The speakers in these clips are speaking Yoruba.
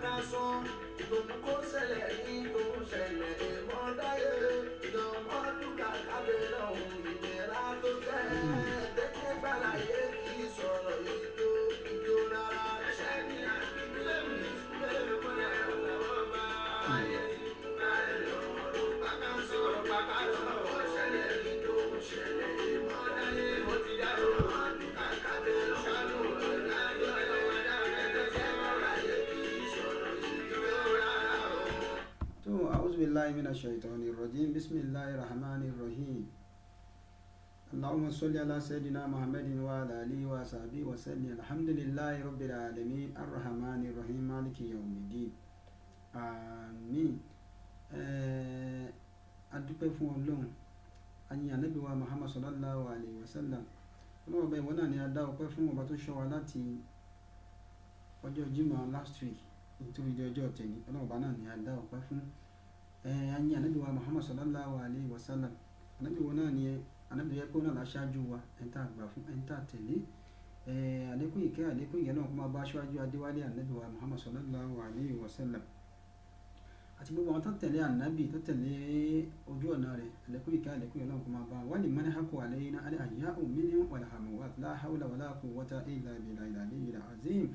bákásán tó mú kó ṣẹlẹ̀ ní tó ń ṣẹlẹ̀ mọ́ dáyé ìdánmọ́ dúkà kábẹ́ lọ́hùn ìdẹ̀ra tó fẹ́ tẹ́tẹ́ gbàláyé kì í sọ̀rọ̀ ìjó rárá ṣẹ́ ní àgbègbè mi sílẹ̀ mọ́lẹ̀ ọ̀làwọ́ bá ayé ti mú ayé lọ́rọ̀ bákásán ó ṣẹlẹ̀ ní tó ń ṣẹlẹ̀ mọ́ dáyé mo ti dá lọ́wọ́ dúkà kábẹ́ lọ́hùn أعوذ بالله من الشيطان الرجيم بسم الله الرحمن الرحيم اللهم صل على سيدنا محمد وعلى آله وصحبه وسلم الحمد لله رب العالمين الرحمن الرحيم مالك يوم الدين آمين adúpẹ́ fún Ọlọ́run ayin Ànábì wa Muhammad sallallahu alayhi wa sallam ọlọ́wọ́ bẹ́ẹ̀ wọ́n náà ni a dá ọpẹ́ fún ọba tó ṣọ́ wa láti ọjọ́ Jímọ̀ last week nítorí ọjọ́ tẹ̀lé ọlọ́wọ́ bá náà ni a dá ọpẹ́ fún ayin Ànábì wa Muhammad sallallahu alayhi wa sallam Ànábì wọn náà ni Ànábì yẹ kó náà láṣáájú wa ẹ̀ńtà àgbà fún ẹ̀ńtà tẹ̀lé àlékún ìkẹ́ àlékún ìyẹn náà kó máa bá aṣáájú Adéwálé Ànábì wa Muhammad sallallahu alayhi wa sallam àti gbogbo àwọn tó tẹ̀lé ànábì tó tẹ̀lé ojú ọ̀nà rẹ̀ àlékún ìkẹ́ àlékún ìyẹn náà kó máa bá wà ní mọ́ni hako àlẹ́yìn alẹ́ àyà òmìnir wàlàhàmùwà láhàwùlà wàlàkùwọ́tà ìlà ìlà ìlà ìlà azim.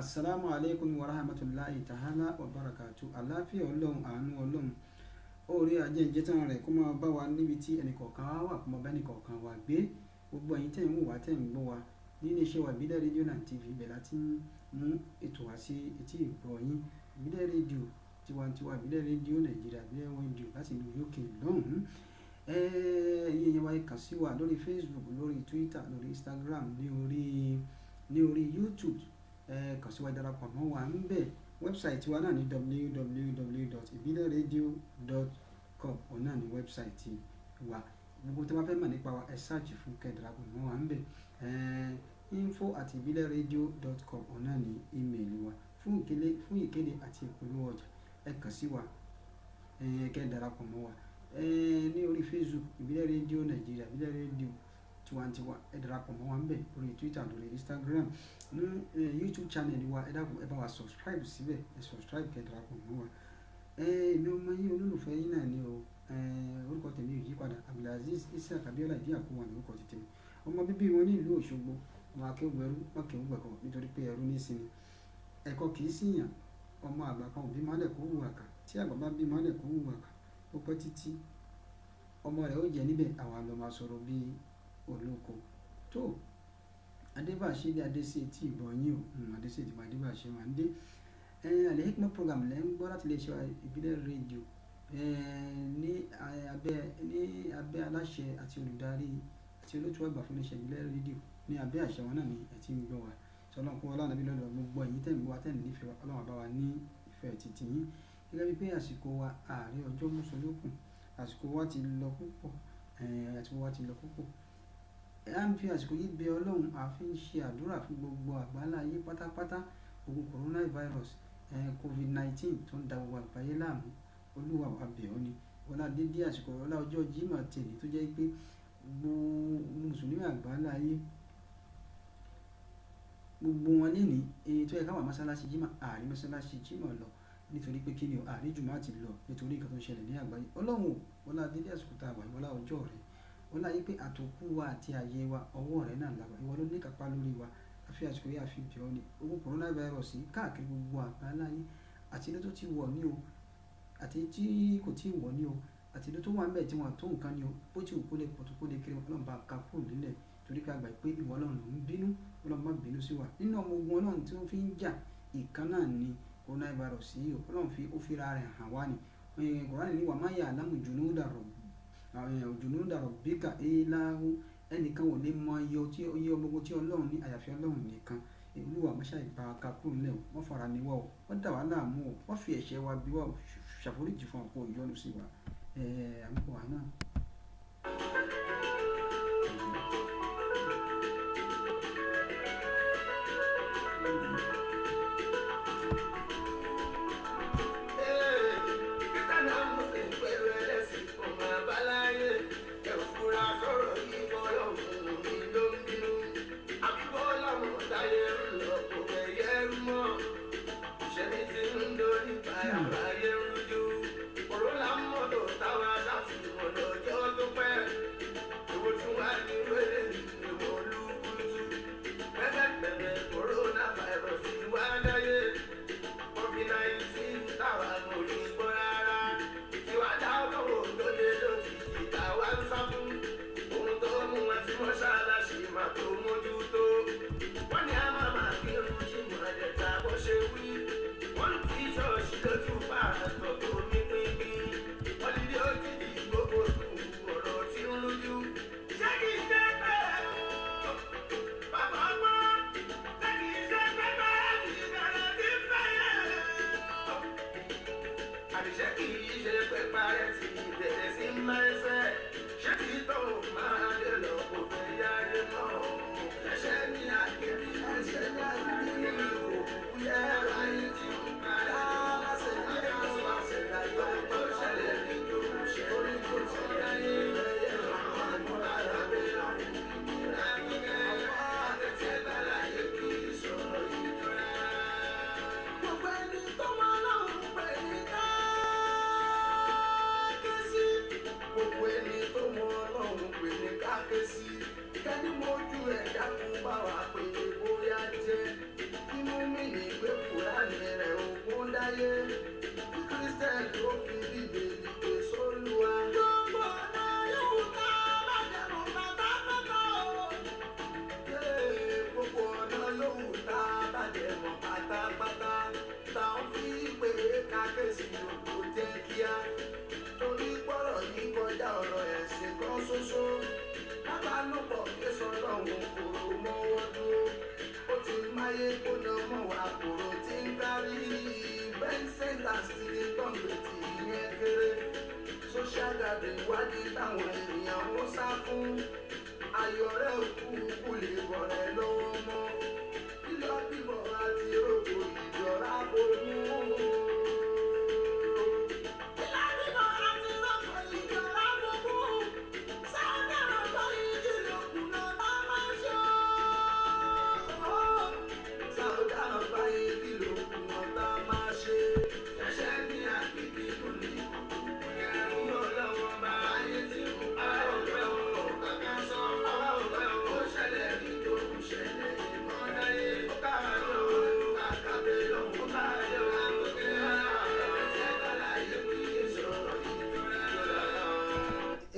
Assalamu alaikum wa rahmatullahi ta'ala wa barakatu. Àláfíà Ọlọ́run àánú Ọlọ́run orí ajẹ́jẹ́ tán rẹ̀ kó máa bá wa níbi tí ẹnìkọ̀ọ̀kan wà kó máa bá ẹnìkọ̀ọ̀kan wa gbé gbogbo ẹ̀yin tẹ̀ ń wò wá tẹ̀ ń gbọ́ wa ní iléeṣẹ́ wa Ìbílẹ̀ rédíò náà TV ibẹ̀ láti mú ètò wá sí etí ìgbọ́ yín Ìbílẹ̀ rédíò tiwantiwa Ìbílẹ̀ rédíò Nàìjíríà Ìbílẹ̀ rédíò láti ìlú UK lọ́hùn-ún ẹ̀yin yẹn wá kàn sí wa lórí Facebook lórí Twitter lórí Instagram ní orí YouTube kàn sí wa darapọ̀ mọ́ wa ń bẹ̀ wẹ́bsáìtì wa náà ní www.ibileradio.com òun náà ní wẹ́bsáìtì wa gbogbo tó bá fẹ́ mọ̀ nípa wa ẹ sáàjì fún kẹ́ẹ̀dàrapọ̀ mọ́ wa ń bẹ̀ info@ibileradio.com òun náà ní ímeèlì wa fún ìkéde àti ìpolówó ọjà ẹ kàn sí wa kẹ́ẹ̀dàrapọ̀ mọ́ wa ní orí Facebook Ìbílẹ̀ rédíò Nàìjíríà Ìbílẹ̀ rédíò tiwantiwa ẹ darapọ̀ mọ́ wa ń bẹ̀ lórí Twitter lórí Instagram ní YouTube channel wa ẹ dákun ẹ bá wa subscribe síbẹ̀ ẹ subscribe kẹ́ darapọ̀ mọ́ wa èmi ọmọ yín olólùfẹ́ yín náà ni o orúkọ tèmi ò yí padà Abdulaziz Isiaq Abiola ìdí àkówà ní orúkọ tèmi ọmọ bíbí wọn ní ìlú Òṣogbo ọmọ akéwù ẹrú mọ́kẹ́wù gbẹ̀kọ̀ nítorí pé ẹrú ní ìsinmi ẹ̀kọ́ kì í síyàn ọmọ àgbà kan òbí mọ́lẹ̀ kó hùwà kà tí àgbà bá bí mọ́lẹ̀ kó hùwà kà ó pẹ́ títí ọmọ rẹ̀ ó jẹ́ níbẹ̀ àwa ló máa sọ̀rọ̀ bíi olóko tó adébàṣe dé adéṣe tí ìbọn yín o adéṣe tí adébàṣe máa ń dé Al-Hikmat program lẹ́ ń gbọ́ láti lè ṣe Ìbílẹ̀ rédíò ní abẹ́ aláṣẹ àti olùdarí àti olótú àgbà fún iléeṣẹ́ Ìbílẹ̀ rédíò ní abẹ́ àṣẹ wọn náà ni ẹ ti ń gbọ́ wa sọlọ́n kó ọlọ́run àbí lọ́dọ̀ gbogbo ẹ̀yin tẹ̀ ń gbọ́ wa tẹ̀ ń nífẹ̀ẹ́ ọlọ́run àbá wa ní ìfẹ́ títí yín gẹ́gẹ́ bí pé àsìkò wa ààrẹ ọjọ́ mọ́sọ̀lókùn àsìkò wa ti lọ púpọ̀ a ń fi àsìkò yìí bẹ Ọlọ́run àfi ń ṣe àdúrà fún gbogbo àgbáńlá ayé pátápátá ogun coronavirus COVID-19 tó ń da gbogbo àgbáyé láàmú Olúwa wa bẹ̀ ọ́ ni ọlá dédé àsìkò ọlá ọjọ́ Jímọ̀ tèmi tó jẹ́ pé gbogbo mùsùlùmí àgbáńlá ayé gbogbo wọn lénìí tó yẹ káwọn mọ́sálásí Jímọ̀ ààrí mọ́sálásí Jímọ̀ lọ nítorí pé kí ni ààrí jùmọ̀ àti lọ nítorí nǹkan tó ń ṣẹlẹ̀ ní àgbáyé Ọlọ́run ọlá dédé àsìkò tá a wà ọlá ọjọ́ rẹ̀ wọ́n láyé pé àtòkù wa àti ààyè wa ọwọ́ rẹ̀ náà làwà ìwọ ló ní kápá lórí wa àfi àsìkò yìí àfi bìọ́ ni ogun coronavirus káàkiri gbogbo àgbáláyé àti ilé tó ti wọ̀ ní o àti tí kò tí ì wọ̀ ní o àti ilé tó wà ń bẹ̀ tí wọ́n tó nǹkan ní o bó ti wù kó lè pọ̀ tó kó lè kéré Ọlọ́run bá ka kúrò nílẹ̀ torí ká gbà pé ìwọ Ọlọ́run ló ń bínú Ọlọ́run má bínú sí wa nínú ọmọ ogun Ọlọ́run tí wọ́n fi ń jà ìkan náà ni coronavirus yìí Ọlọ́run fi ra rẹ̀ hàn wá ni Kùránì ní wà má yà lámù junuda rabbika ìlàhù ẹnìkan ò lè mọ iye ọmọ ogun tí Ọlọ́run ní àyàfi Ọlọ́run nìkan Olúwa mọ́ṣá ìbá kakú ńlẹ̀ wọ́n fara ní wá o wọ́n dà wá láàmú o wọ́n fi ẹ̀ṣẹ̀ wa bí wá o ṣàforíjì fún ọkọ̀ ìyọnu sí wa àmúkọ̀ wa náà. Anything ẹni mojú ẹ̀ dákun bá wà pé bóyá jẹ́ kí mú mi ní pé kúránì rẹ̀ ògùn dáyé kí kírísítẹ́nì ó fi dìde dìde sólúwa. gbogbo ọ̀nà yóò ká bàjẹ́mọ̀ pátápátá o. gbogbo ọ̀nà yóò ká bàjẹ́mọ̀ pátápátá tá a fi pé kákẹ́sì òkú jẹ́ kíá torí pọ̀rọ̀ yìí kọjá ọ̀rọ̀ ẹ̀sìn kan ṣoṣo. lábàánúpọ̀ kẹsàn lọ́hùn kòrò mọ́wọ́ dúró ó ti máyé kóná mọ́ wá kòrò tí ń kárí bẹ́ńsẹ̀ńtà sí ní tọ́ǹgbẹ̀tì ìyẹn kéré social gathering wádìí táwọn èèyàn ń sá fún ayọ̀rẹ́ òkú kò lè bọ̀ rẹ̀ lọ́wọ́ mọ́ lílọ bíbọ̀ àti rògbò ìjọra bolú.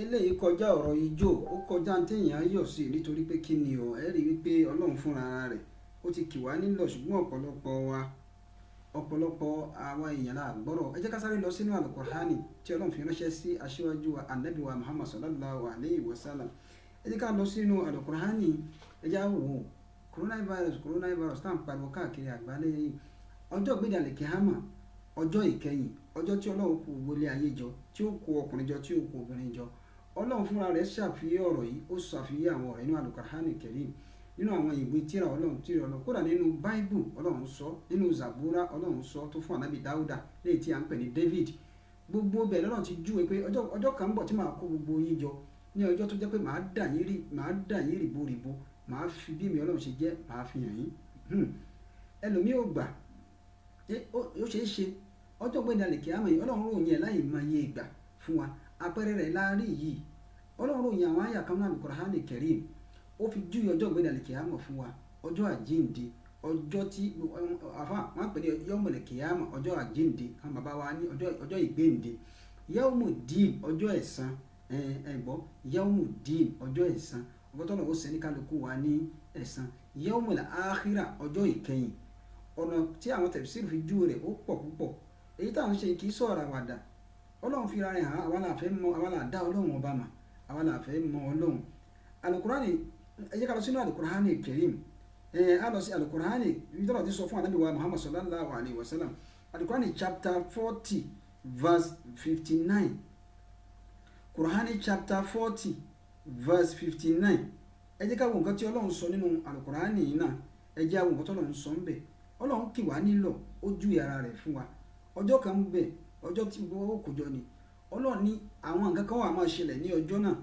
eléyìí kọjá ọ̀rọ̀ ijó ó kọjá téèyàn yọ̀ sí nítorí pé kí ni ọ̀ ẹ́ rí wípé ọlọ́run fúnra rẹ̀ ó ti kì wá nílọ̀ ṣùgbọ́n ọ̀pọ̀lọpọ̀ àwa èèyàn la gbọ́rọ̀. ẹ jẹ́ ká sáré lọ sínú Al-Qur'ani tí ọlọ́run fi ránṣẹ́ sí aṣíwájú wa Ànábì wa Muhammad sallallahu alayhi wa sallam. ẹ jẹ́ ká lọ sínú Al-Qur'ani ẹ jẹ́ àwò coronavirus tá à ń pariwo káàkiri àgbálẹ̀ yìí ọjọ́ ìgbédàlẹ̀ kíhámà ọjọ́ ìkẹyìn ọjọ́ tí ọlọ́run kó wọlé ayé jọ tí ó kó ọkùnrin jọ tí ó kó obìnrin jọ ọlọ́run fúnra rẹ̀ ṣàfihàn ọ̀rọ̀ yìí ó ṣàfihàn àwọn ọ̀rọ̀ inú Al-Qur'ani Karim nínú àwọn ìwé tíra ọlọ́run kódà nínú Bible ọlọ́run sọ nínú Zabura ọlọ́run sọ tó fún Ànábì Dáúdà léyìí tí a ń pè ní David gbogbo bẹ́ẹ̀ lọ́run ti júwe pé ọjọ́ kan ń bọ̀ tí màá kó gbogbo yín jọ ní ọjọ́ tó jẹ́ pé màá dà yín rìbòrìbò màá fi bí mi ọlọ́run ṣe jẹ́ màá fi hàn yín ẹlòmíì ò gbà ó ṣeé ṣe ọjọ́ gbẹ̀dàlẹ̀ kíámà yìí ọlọ́run ròyìn ẹ̀ láì mọ iye ìgbà fún wa àpẹẹrẹ rẹ̀ láàrí yìí ọlọ́run ròyìn àwọn àyà kan náà Al-Qur'ani Karim ó fi júwe ọjọ́ gbẹ̀dàlẹ̀ kíámà fún wa ọjọ́ àjíǹde ọjọ́ tí wọ́n pè ní yawmul kíámà ọjọ́ àjíǹde àwọn bàbá wa ní ọjọ́ ìgbéǹde yawmuddin ọjọ́ ẹ̀san ẹ̀gbọ́ yawmuddin ọjọ́ ẹ̀san ọjọ́ tọ́lọ̀ ó sẹ́ni kálukú wa ní ẹ̀san yawmul akhirah ọjọ́ ìkẹyìn ọ̀nà tí àwọn tafsir fi júwe rẹ̀ ó pọ̀ púpọ̀ èyí táwọn ṣe kì í sọ̀rọ̀ àwàdà ọlọ́run fi ra rẹ̀ hàn àwa là fẹ́ mọ àwa là dá ọlọ́run ọba mà àwa là fẹ́ mọ ọlọ́run Al-Qur'ani ẹ jẹ́ ká lọ sínú Al-Qur'ani Karim a lọ sí Al-Qur'ani ibi tọ́lọ̀ ti sọ fún Ànábì wa Muhammad sallallahu alayhi wa sallam Al-Qur'ani chapter 40 verse 59 Qur'ani chapter 40 verse 59 ẹ jẹ́ ká wo nǹkan tí ọlọ́run sọ nínú Al-Qur'ani yìí náà ẹ jẹ́ àwọn nǹkan tí ọlọ́run sọ ń bẹ̀ ọlọ́run kì wá nílọ̀ ó ju ara rẹ̀ fún wa ọjọ́ kan ń bẹ ọjọ́ tí gbogbo kò jọ ni ọlọ́run ní àwọn nǹkan kan wà máa ṣẹlẹ̀ ní ọjọ́ náà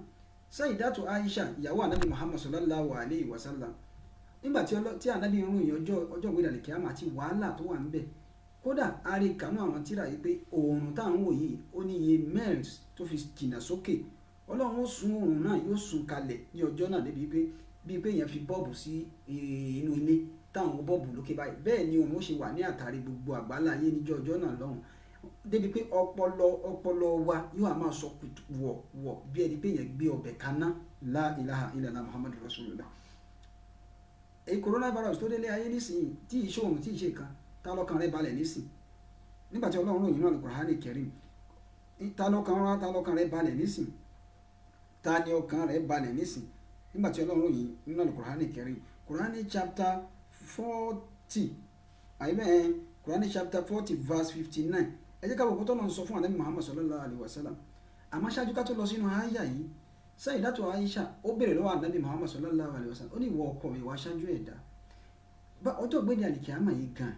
Sayyidatu Aisha ìyàwó Ànábì Muhammad sallallahu alayhi wa sallam nígbà tí Ànábì ń ròyìn ọjọ́ ìgbédàlẹ̀ kíámà àti wàhálà tó wà ń bẹ kódà àrí kanú àwọn tíra yìí pé oòrùn táwọn wò yìí ó ní iye miles tó fi jìnnà sókè ọlọ́run ó sun oòrùn náà yóò sun kalẹ̀ ní ọjọ́ náà débi pé bíi pé èèyàn fi bọ́ọ̀bù sí inú ilé táwọn bọ́ọ̀bù lókè báyìí bẹ́ẹ̀ ni òun ó ṣe wà ní àtàrí gbogbo àgbálá ayé níjọ́ ọjọ́ náà lọ́hùn débi pé ọpọlọ wa yóò máa sọ wọ̀ bí ẹni pé èèyàn gbé ọbẹ̀ kaná la ilaha illallah muhammadu rasulullah. èyí coronavirus tó délé ayé nísìnyí tí ìṣe òun tí ìṣe kan ta lọ́kàn rẹ̀ balẹ̀ nísìnyí nígbà tí ọlọ́run ròyìn náà Al-Qur'ani Karim ta lọ́kàn rẹ̀ balẹ̀ nísìnyí ta ni ọkàn rẹ̀ balẹ̀ nísìnyí nígbà tí ọlọ́run ròyìn nínú Al-Qur'ani Karim Qur'ani chapter 40 àyíbẹ̀ Qur'ani chapter 40 verse 59 ẹ jẹ́ ká wọ́pọ̀ tọ́lọ́ ń sọ fún Ànábì Muhammad sallallahu alayhi wa sallam àmọ́ ṣáájú ká tó lọ sínú àyà yìí Sayyidatu Aisha ó béèrè lọ́wọ́ Ànábì Muhammad sallallahu alayhi wa sallam ó ní ìwọ ọkọ mi wá ṣáájú ẹ̀dá ọjọ́ gbéde àlìkíyàmà yìí gan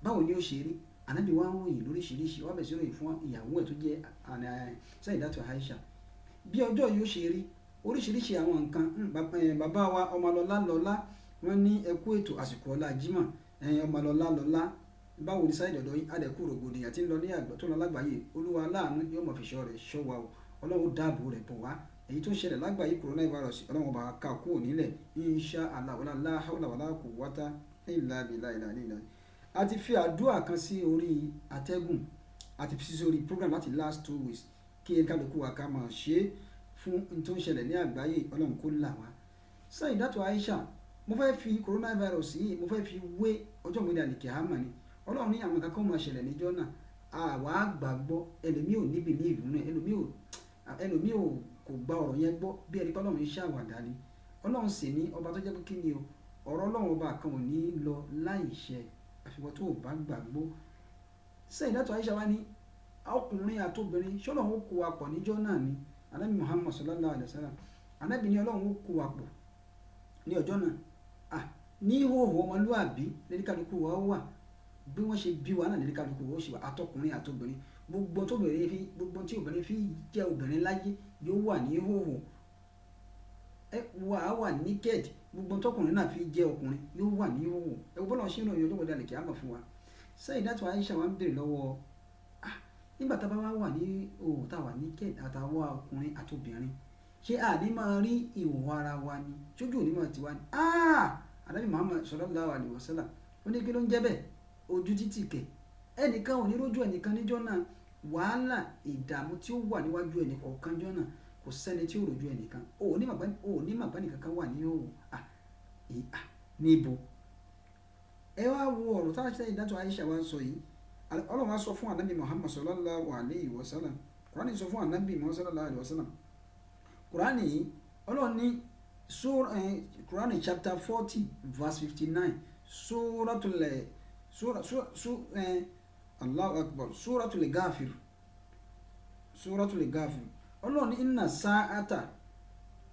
báwo ni ó ṣe rí Ànábì wa ń ròyìn lóríṣiríṣi wá bẹ̀ sí ròyìn fún ìyàwó ẹ̀ tó jẹ́ Sayyidatu Aisha bí ọjọ́ yìí ó ṣe rí oríṣiríṣi àwọn nǹkan bàbá wa Ọmọlọ́lá wọ́n ní ẹkú ètò àsìkò ọlá Jímọ̀ Ọmọlọ́lá báwo ni sáyẹ̀dì ọ̀dọ́ yín adẹ̀kú rògbòdìyàn tí ń lọ ní àgbà tó lọ lágbàáyé olúwa aláàánú yóò mọ̀ fi ṣọ́ rẹ̀ ṣọ́ wa o ọlọ́run dáàbò rẹ̀ bọ̀ wá èyí tó ń ṣẹlẹ̀ lágbàáyé coronavirus ọlọ́run ọba ká kúrò nílẹ̀ insha Allah wala la hawla wala quwwata illa billahi ìlànà. a ti fi àdúrà kan sí orí atẹ́gùn a ti fi sí orí program láti last 2 weeks kí ẹ kálukú wa ká máa ṣe é fún n tó ń ṣẹlẹ̀ ní àgbáyé ọlọ́run kó là wá. Sayyidatu Aisha mo fẹ́ fi coronavirus yìí mo fẹ́ fi wé ọjọ́ ìgbéga àlìkìyámà ni ọlọ́run ní àwọn kankan máa ṣẹlẹ̀ níjọ́ náà àwa gbàgbọ́ ẹlòmíì ò níbi ní ìlú náà ẹlòmíì ò kò gba ọ̀rọ̀ yẹn gbọ́ bí ẹni pé ọlọ́run iṣẹ́ àwàdà ni ọlọ́run sì ní ọba tó jẹ́ pé kí ni o ọ̀rọ̀ ọlọ́run ọba kan ò ní lọ láì ṣẹ àfikún tó o bá gbàgbọ́. Sayyidatu Aisha wa ní ọkùnrin àtobìnrin ṣọlọ́run ó kó wa pọ̀ níjọ́ náà ni Ànábì Muhammad sallallahu alayhi wa sallam Ànábì ní ọlọ́run ó kó wa pọ̀ ní ọjọ́ náà ní ìhòòhò ọmọlúàbí lẹ́nìkàlùkù wa wà bí wọ́n ṣe bí wa náà lẹ́nìkàlùkù wa ó ṣe wà àtọkùnrin àtobìnrin gbogbo tí obìnrin fi jẹ́ obìnrin láyé yóò wà ní ìhòòhò wà á wà naked gbogbo tọkùnrin náà fi jẹ́ ọkùnrin yóò wà ní ìhòòhò bọ́lá ṣe ń ròyìn ọjọ́ ìgbàlẹ̀ kí á mọ̀ fún wa. Sayyidatu Aisha wa ń bèrè lọ́wọ́ nígbà tá a bá wà ní òwò tá a wà naked àtàwọn ọkùnrin àtobìnrin ṣé àní máa rí ìhòòhò ara wa ni ṣojú òní máa ti wá ni Ànábì Muhammad sallallahu alaihi wasallam ó ní kí ló ń jẹ́ bẹ́ẹ̀ ojú títì kẹ̀ ẹnìkan ò ní rójú ẹnìkan níjọ́ náà wàhálà ìdààmú tí ó wà níwájú ẹnìkọ̀ọ̀kan jọ́ náà kò sẹ́ni tí ó rójú ẹnìkan ò ní màbá nìkan kan wà ní òwò níbo ẹ wá wo ọ̀rọ̀ tá a ṣe Sayyidatu Aisha wa sọ yìí Ọlọ́run wá sọ fún Ànábì Muhammad sallallahu alaihi wasallam Kùránì sọ fún Ànábì Muhammad sallallahu alaihi wasallam Kùránì yìí Ọlọ́run ní Kùránì chapter 40 verse 59 Allahu Akbar Suratul Ghafir Ọlọ́run ní inna sa'ata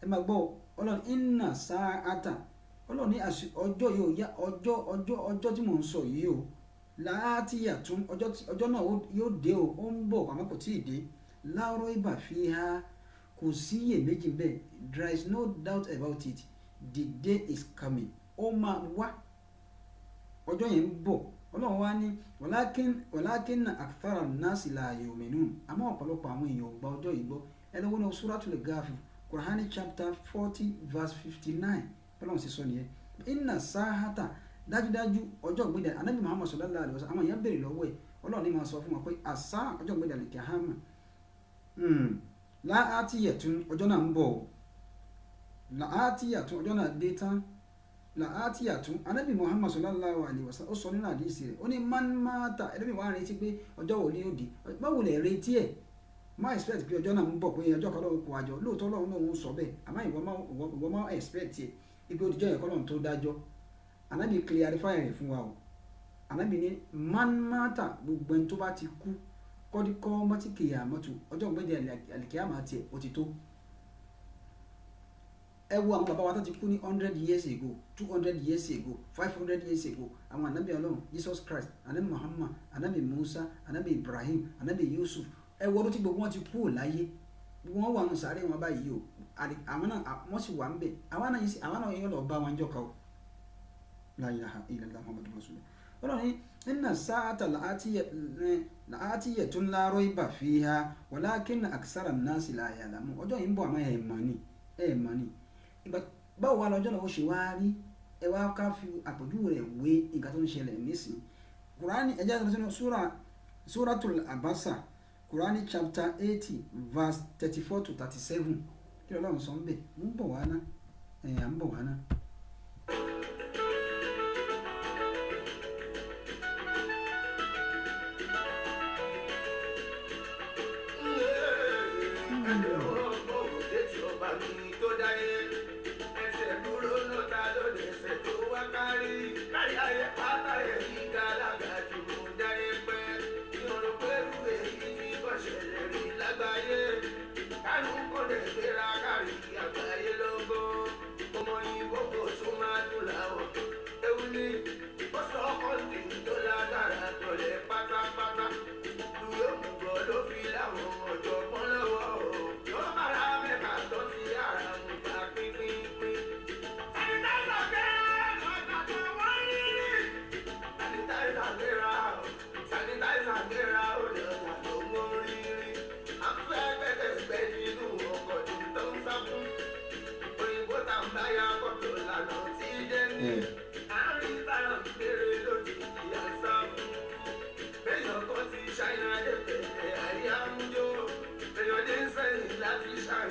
ẹ máa gbọ́ Ọlọ́run inna sa'ata Ọlọ́run ní ọjọ́ yóò yá ọjọ́ tí mò ń sọ yìí o láàtìyà tún ọjọ́ náà yóò dé o ó ń bọ̀ àmọ́ kò tí ì dé la rayba fiha kò sí iyèméjì bẹ́ẹ̀ there is no doubt about it the day is coming ó máa wá ọjọ́ yẹn ń bọ̀ Ọlọ́run wá ní walakin akthara an-nasi la yu'minun àmọ́ ọ̀pọ̀lọpọ̀ àwọn èèyàn ò gba ọjọ́ yìí gbọ́ ẹ lọ́wọ́ náà Suratul Ghafir Qur'an chapter 40 verse 59 Ọlọ́run sì sọ nìyẹn inna sa'ata dájúdájú ọjọ́ ìgbéde Ànábì Muhammad sallallahu alaihi wasallam àwọn èèyàn béèrè lọ́wọ́ ẹ̀ Ọlọ́run ní máa sọ fún wọn pé àṣà ọjọ́ ìgbéde al-qiyama láàtìyẹ̀tún ọjọ́ náà ń bọ̀ láàtìyẹ̀tún ọjọ́ náà dé tán láàtìyẹ̀tún Ànábì Muhammad sallallahu alaihi wasallam ó sọ nínú àdìsí rẹ̀ ó ní man mata ẹlẹ́mi wàá retí pé ọjọ́ wo ni ó di báwo lè retí ẹ̀ má expect pé ọjọ́ náà ń bọ̀ pé ọjọ́ kan lọ́wọ́ kó àjọ lóòótọ́ Ọlọ́run náà ń sọ bẹ́ẹ̀ àmọ́ ìwọ má expect ẹ̀ ibi òdìjọ́ yẹn kọ́lọ́run tó dájọ́ Ànábì clarify rẹ̀ fún wa o Ànábì ní man mata gbogbo ẹni tó bá ti kú kọ́díkọ́ mọ́tíkìyà mọ́tò ọjọ́ ìgbẹ́dẹ àlìkíyàmá tiẹ̀ ó ti tó. ẹ wo àwọn bàbá wa tó ti kú ní 100 years ago 200 years ago 500 years ago àwọn Ànábì Ọlọ́run Jesus Christ Ànábì Muhammad Ànábì Musa Ànábì Ibrahim Ànábì Yusuf ẹ wo ọdún tí gbogbo wọn ti kú láyé wọ́n wà nù sáré wọn báyìí o àwọn náà wọ́n sì wà ń bẹ̀ àwọn náà yóò lọ bá wọn jọ kọ́ la ilaha illallah Muhammadur Rasulullah Ọlọ́run ní inna sa'ata la'atiyatun la rayba fiha walakin aksara an-nasi la ya'lamun ọjọ́ yìí ń bọ̀ àmọ́ ẹ̀ mọ̀ ni báwo wà lọ́jọ́ náà ó ṣe wá rí ẹ wá ká fi àpèjúwe rẹ̀ wé nǹkan tó ń ṣẹlẹ̀ nísìnyí Kùránì ẹ̀jẹ̀ tó ń sọ Suratul Abasa Kùránì chapter 80 verse 34 to 37 kí Ọlọ́run sọ ń bẹ̀ ń bọ̀ wá ná à ń bọ̀ wá ná.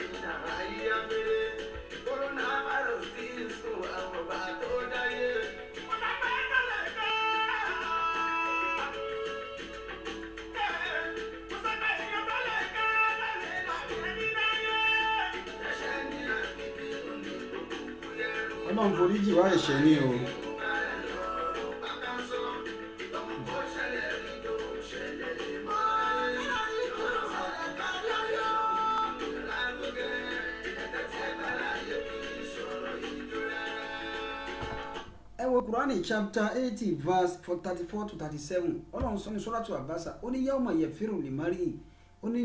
ìdá ayé abẹ́rẹ́ coronavirus ti ń sùn àwọn ọba tó dáyé. mo lápẹ́ kọ́lẹ̀ ká. mo sábẹ́ ìyọ̀ kọ́lẹ̀ ká lálẹ́ láti ẹni dáyé. ẹ̀ṣẹ̀ ní àbíbí òní òkùnkùn lẹ́rù. ọlọ́run foríjì wá ẹ̀ṣẹ̀ ni o. ẹ wo Qur'ani chapter 80 verse 34 to 37 ọlọ́run sọ ní suratu Abasa ó ní yawma yafiru limari ó ní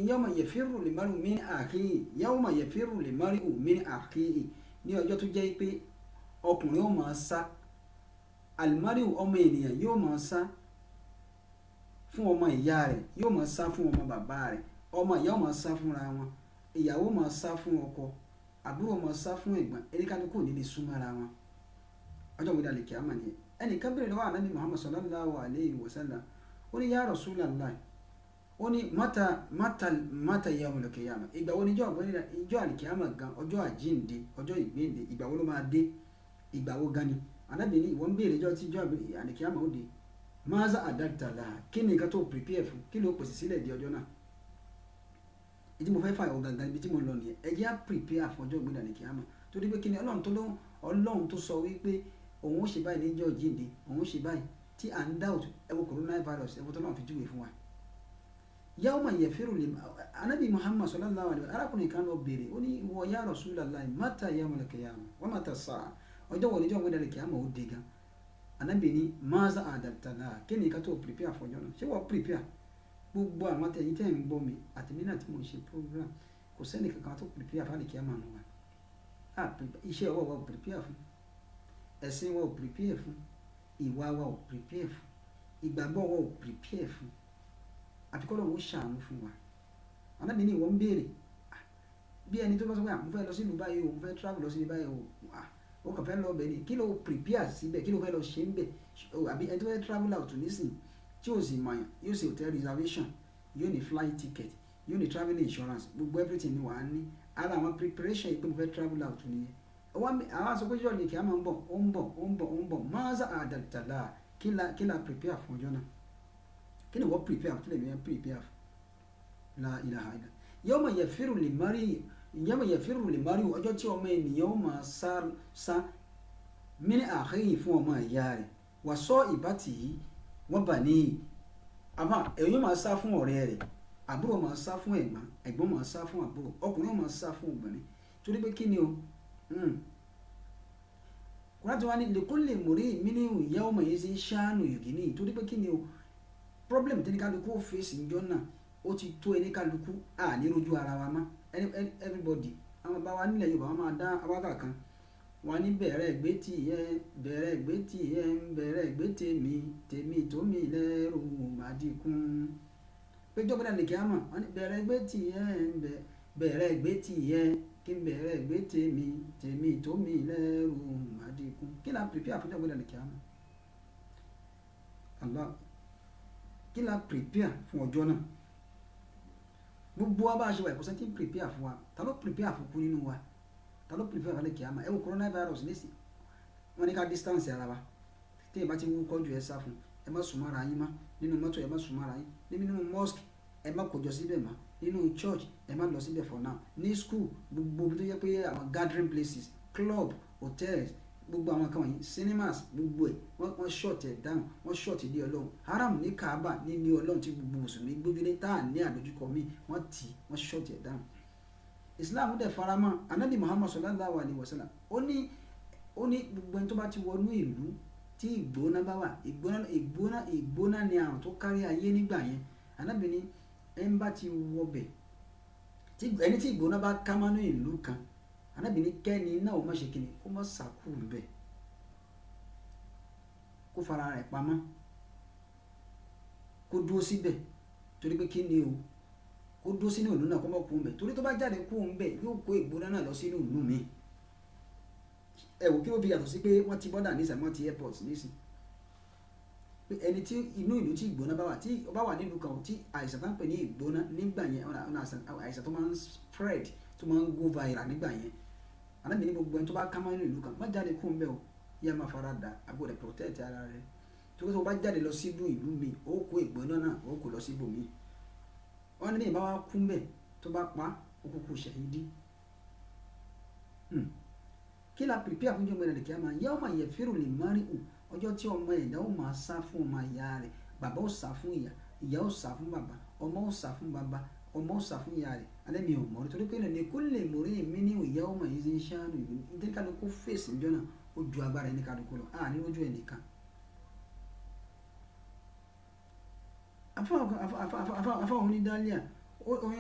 yawma yafiru limari min akhihi yawma yafiru limari min akhihi ní ọjọ́ tó jẹ́ pé ọkùnrin ó máa sá alimari ọmọ ènìyàn yóò máa sá fún ọmọ ìyá rẹ̀ yóò máa sá fún ọmọ bàbá rẹ̀ ọmọ ìyá ó máa sá fúnra wọn ìyàwó máa sá fún ọkọ àbúrò máa sá fún ẹ̀gbọ́n erékálukú ò ní lè súnmọ́ra wọn ọjọ́ ìwé dalẹ̀ kíámà nìyẹn ẹnìkan bèrè lọ́wọ́ ànábì Muhammad sallallahu alayhi wa sallam ó ní ya Rasulallah ó ní mata yawmul qiyamah ìgbà wo ni ìjọ àlìkíámà gan ọjọ́ àjíǹde ọjọ́ ìgbéǹde ìgbà wo ló máa dé ìgbà wo gan ni ànábì ní ìwọ ń bèrè ìjọ tí ìjọ àlìkíámà ó dé maza adakta laha kí ni nǹkan tó prepare fún kí ló pèsè sílẹ̀ di ọjọ́ náà ìdí mo fẹ́ fà ọ̀ gangan ibi tí mo lọ nìyẹn ẹ jẹ́ á prepare fún ọjọ́ ìgbéǹde àlìkíámà torí pé kí ni ọlọ́run tó sọ wípé òun ó ṣe báyìí níjọ́ jíǹde òun ó ṣe báyìí tí à ń doubt ẹ wo coronavirus ẹ wo tó náà fi júwe fún wa. yawma yafiru lè anabi Muhammad sallallahu alaihi wa sallam arákùnrin kan lọ béèrè ó ní ìwọ ya Rasulullah mata yawmul qiyamah wa mata sa'a ọjọ́ wo níjọ́ ìgbéǹde àlìkíámà ó dé gan anabi ní maza adabtala kí ni ká tó prepare fọjọ́ náà ṣé wọ́n prepare gbogbo àwọn tẹ̀yìn tẹ̀ ń gbọ́ mi àti mí náà tí mo ń ṣe program kò sẹ́ni kankan tó prepare fún àlìkíámà nù wa iṣẹ́ ọwọ́ wa ò prepare fún ẹ̀sìn wa ò prepare fún ìwà wa ò prepare fún ìgbàgbọ́ wa ò prepare fún àfikọ́ lọ́wọ́ ṣàánú fún wa anábì ní ìwọ ń béèrè bí ẹni tó bá sọ pé mo fẹ́ lọ sí ìlú báyìí o mo fẹ́ travel lọ sí ìlú báyìí o kàn fẹ́ lọ bẹ̀ ni kí ló prepare síbẹ̀ kí ló fẹ́ lọ ṣe ń bẹ̀ àbí ẹni tó fẹ́ travel out nísìn tí ò sì mọ̀yàn yóò ṣe hotel reservation yóò ní flight ticket yóò ní travel insurance gbogbo everything ni wàá ní ara àwọn preparation yìí pé mo fẹ́ travel out nìyẹn àwọn aṣọ pé yọ̀ọ̀lì kí a máa ń bọ̀ ó ń bọ̀ maza adabtala kí la prepare fún ọjọ́ náà kí ni wọ́n prepare kí lè ní prepare fún la ilaha illa yawma yafiru limari ọjọ́ tí ọmọ ènìyàn ó máa sá min akhihi fún ọmọ ìyá rẹ̀ wa sahibatihi wa banihi àmọ́ èyí máa sá fún ọ̀rẹ́ rẹ̀ àbúrò máa sá fún ẹ̀gbọ́n máa sá fún àbúrò ọkùnrin máa sá fún obìnrin torí pé kí ni o kúrátì wa ní lèkúlè mórí mínú yawma yìí sí ṣáánù yìí torí pé kí ni o problem tí ní kálukú ó fèsì ìjọ náà ó ti tó ẹni kálukú ní rojú ara wa mọ́ everybody àwọn bá wa nílẹ̀ Yorùbá wọn máa dá awákà kan wọn ní bẹ̀rẹ̀ ẹgbẹ́ tì yẹ bẹ̀rẹ̀ ẹgbẹ́ tì yẹ bẹ̀rẹ̀ ẹgbẹ́ tèmi tó mi lẹ́rù màdìkún péjọ gbọ́dọ̀ lè kí á mọ̀ wọn ní bẹ̀rẹ̀ ẹgbẹ́ tì yẹ bẹ̀rẹ̀ ẹgbẹ́ tì yẹ kí n bẹ̀rẹ̀ ẹgbẹ́ tèmi tó mi lẹ́rù màdìkún kí la prepare fún ọjọ́ lè kí á mọ̀ Allah kí la prepare fún ọjọ́ náà gbogbo wa bá a ṣe wà ẹ̀kọ́ sẹ́ńtì prepare fún wa ta ló prepare fún kú nínú wa ta ló prepare fún alẹ́ kí á mọ̀ ẹ wo coronavirus nísì wọ́n ní ká distance ara wa tí ẹ bá ti wú kọ́jú ẹ sá fún ẹ má sùn mọ́ra yín má nínú mọ́tò ẹ má sùn mọ́ra yín nínú mosque ẹ má kójọ síbẹ̀ má nínú church ẹ má lọ síbẹ̀ for now ní school gbogbo tó yẹ pé àwọn gathering places club hotels gbogbo àwọn kan wọ̀nyí cinemas gbogbo ẹ̀ wọ́n short ẹ̀ down wọ́n short ilé ọlọ́run haram ní kaaba ní ilé ọlọ́run tí gbogbo mùsùlùmí gbójúlé tá à ní àdójúkọ míì wọ́n tì í wọ́n short ẹ̀ down islam dẹ̀ faramọ́ anabi muhammad sallallahu alayhi wa sallam ó ní gbogbo ẹni tó bá ti wọnú ìlú tí ìgbóná bá wà ìgbóná ni àrùn tó kárí ayé nígbà yẹn anabi ní ẹni bá ti wọbẹ̀ ẹni tí ìgbóná bá ká mọ́nú ìlú kan anabi ní kẹ́ni náà ó má ṣe kíni kó má sàkú bẹ́ẹ̀ kó fara rẹ̀ pamọ́ kó dúró síbẹ̀ torí pé kí ni o kó dúró sínú ìlú náà kó má kú bẹ́ẹ̀ torí tó bá jáde kú bẹ́ẹ̀ yóò kó ìgbóná náà lọ sínú ìlú mi ẹ wò kí ó fi yàtọ̀ sí pé wọ́n ti bọ́dà nísìn wọ́n ti airport nísìn pé ẹni tí inú ìlú tí ìgbóná bá wà tí ó bá wà nílùú kan tí àìsàn tó ń pè ní ìgbóná nígbà yẹn àìsàn tó máa ń spread tó máa ń go viral nígbà yẹn Ànábì ní gbogbo ẹni tó bá ká mọ́ nínú ìlú kan má jáde kó ń bẹ́ o yá máa fara dà àbò rẹ̀ protect ara rẹ̀ tó kí tó bá jáde lọ sí ìlú mi ó kó ìgbóná náà ó kó lọ sí ibòmí wọ́n ní ìbá wa kú ń bẹ̀ tó bá pa ó kúkú ṣàhídì kí la prepare fún jọmọ ìrìnàlẹ̀ kí a máa yá ọmọ yẹ fẹ́rù lè má rí ọjọ́ tí ọmọ ẹ̀dá ó máa sá fún ọmọ ìyá rẹ̀ bàbá ó sá fún ìyá ìyá ó sá fún bàbá ọmọ ó sá fún bàbá ọmọ ó sá fún ìyá rẹ̀ alẹ́ mi ò mọ̀ nítorí pé ní kó lè mọ̀ rí mi ní ìyá ọmọ yìí ṣe ń ṣáánù ìlú nítorí kálukú fèsì níjọ́ náà ó ju agbára ẹni kálukú lọ ní ojú ẹ̀ nìkan. afọ onídàálíà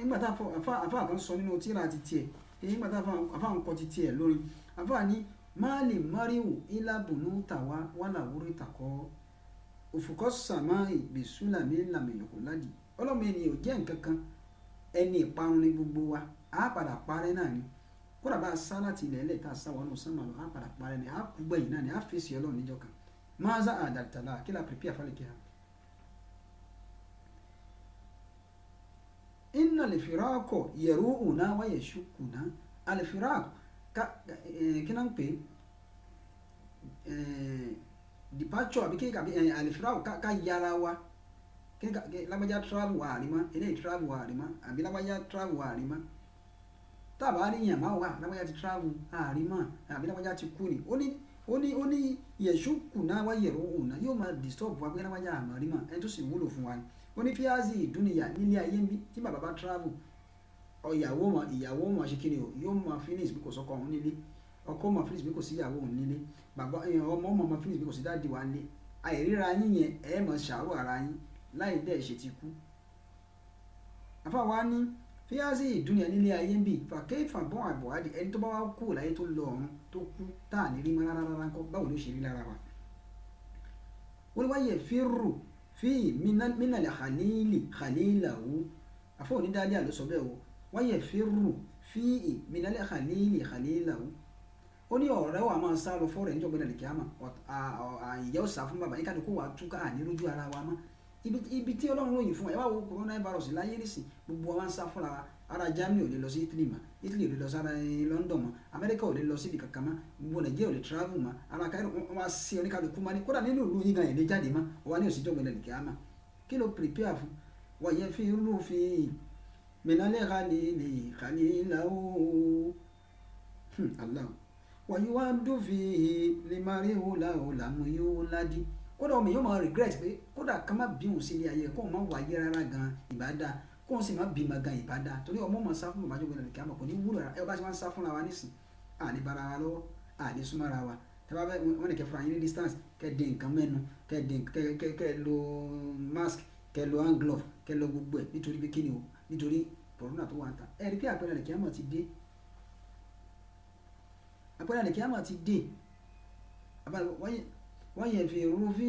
nígbà tá afọ àkàn sọ nínú tíra ti tiẹ̀ nígbà tá afọ àkàn kọ ti tiẹ̀ lórí afọ àní máàlì máríwù ìlàbùnú tàwa wàlàwúrí tàkọ́ òfùkọ́ sàmáì bìsúlàmì làmìlòkò ládì ọlọ́mọ ènìyàn ò jẹ́ nǹkan kan ẹni ìparun ní gbogbo wa á padà parẹ́ náà ni kódà bá a sá láti ilẹ̀ ẹlẹ́ta sáwọn ọ̀nà sánmà lọ á padà parẹ́ ni á kú gbẹ̀yìn náà ni á fèsì ọlọ́run níjọ́ kan máa zá àdàtàlà kí la pèpè àfàlẹ́kẹ́ ha. inna lifirako yaru'una wa yashukuna alifirako kí náà ń pè departure àbí kéka alifirako ká yára wa lágbájá travel wà àrímá eléyìí travel wà àrímá àbí lágbájá travel wà àrímá tábà níyàn máa wà lágbájá ti travel àrímá àbí lágbájá ti kú ni ó ní yashukuna wa yaru'una yóò máa disturb wa pé lágbájá àmọ́ àrímá ẹni tó sì wúlò fún wa ni ó ní fíázì ìdúnìyà nílé ayé ń bí tí bàbá bá travel ìyàwó wọn ṣe kíni o yóò máa finish bí kò sọ́kọ òun nílé ọkọ máa finish bí kò sí ìyàwó òun nílé bàbá ọmọ máa finish bí kò sí dáàdì wa nílé àìríra yín yẹn ẹ máa ṣàrò ara yín láì dẹ́ ṣe ti kú. àfàwa ní fíázì ìdúnìyà nílé ayé ń bí fàkẹ́ ìfàbọ̀n àbọ̀wádìí ẹni tó bá wá kú láyé tó lọ ọ̀run tó kú tá à ní rí mọ́ rárá ńkọ́ báwo ló ṣe rí lára wa. wọ́n wáyé fírù fi minal khalilahu afọ onídàálẹ̀ àlọ́ sọ bẹ́ẹ̀ o wáyé fírù fi minal khalilahu ó ní ọ̀rẹ́ wa máa sá lọ fọ́ọ̀rẹ́ níjọba ìdàlẹ̀ kíámà ìyá ó sá fún bàbá yín káàdì kó wàá túká ànírójú ara wa mọ́ ibi tí ọlọ́run ròyìn fún ẹ wá wo coronavirus láyé nísìn gbogbo wa ń sá fúnra wa ara Germany ò lè lọ sí Italy mọ́ Italy ò lè lọ sí ara London mọ́ America ò lè lọ síbi kankan mọ́ gbogbo Nàìjíríà ò lè travel mọ́ ara Cairo wọn wá sí oníkàlùkù mọ́ ni kódà nínú ìlú yín gan ẹ̀ lè jáde mọ́ wọn ní òsínjọ́ gbẹ̀lẹ̀ nìkẹ́ àmà kí ló prepare fún wọ̀nyẹn fi rú fi mìnálẹ̀ khalilahu Allah wọ̀nyí wá dùn fi limarihu làmú yóò ládì kódà ọmọ yóò máa regret pé kódà ká má bí òun sílé ayé kó má wáyé rárá gan ìbádá kó wọn sì má bímọ gan ìbádá torí ọmọ máa sá fún ìbájọ́ gbẹdọ̀ nìkan kò ní wúlò rárá ẹ bá ti máa ń sá fúnra wa nísìn àní bara wa lọ́wọ́ àní súnmọ́ra wa tẹ́lá wọn ní kẹ́ fúnra yín ní distance kẹ́ dé nǹkan mẹ́nu kẹ́ lo mask kẹ́ lo hand glove kẹ́ lo gbogbo ẹ̀ nítorí pé kíni o nítorí corona tó wà ń ta ẹ rí pé àpẹẹrẹ àlẹ́ kíámà ti dé àpẹẹrẹ àlẹ́ kíámà ti dé wọ́n yẹ fi rúfí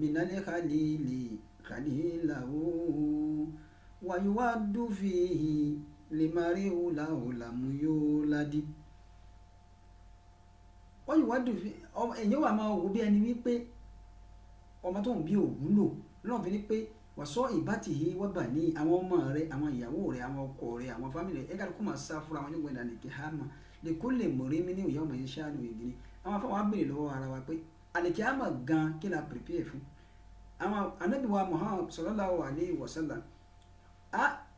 mìnálẹ̀ khalilahu wàyíwá dúfì limarihu làmú yóò ládì wọ́n yìí wá dúfì èyàn wà máa wò bí ẹni wípé ọmọ tó ń bí òwúlò lọ́nà fi ní pé wàsọ ìbátì yìí wọ́n bà ní àwọn ọmọ rẹ àwọn ìyàwó rẹ àwọn ọkọ rẹ àwọn fámìlì ẹ̀ka kó máa sá fúnra wọn nígbà ìdánilẹ̀ kí á mà lè kó lè mọ̀rí mi ní ìyá ọmọ yẹn ṣáà ní òyìnbí àwọn afọwọ́ á béèrè lọ́wọ́ ara wa pé àlèkè àmà gan kí la prepare fún àwọn Ànábì wa Muhammad sallallahu alayhi wa sallam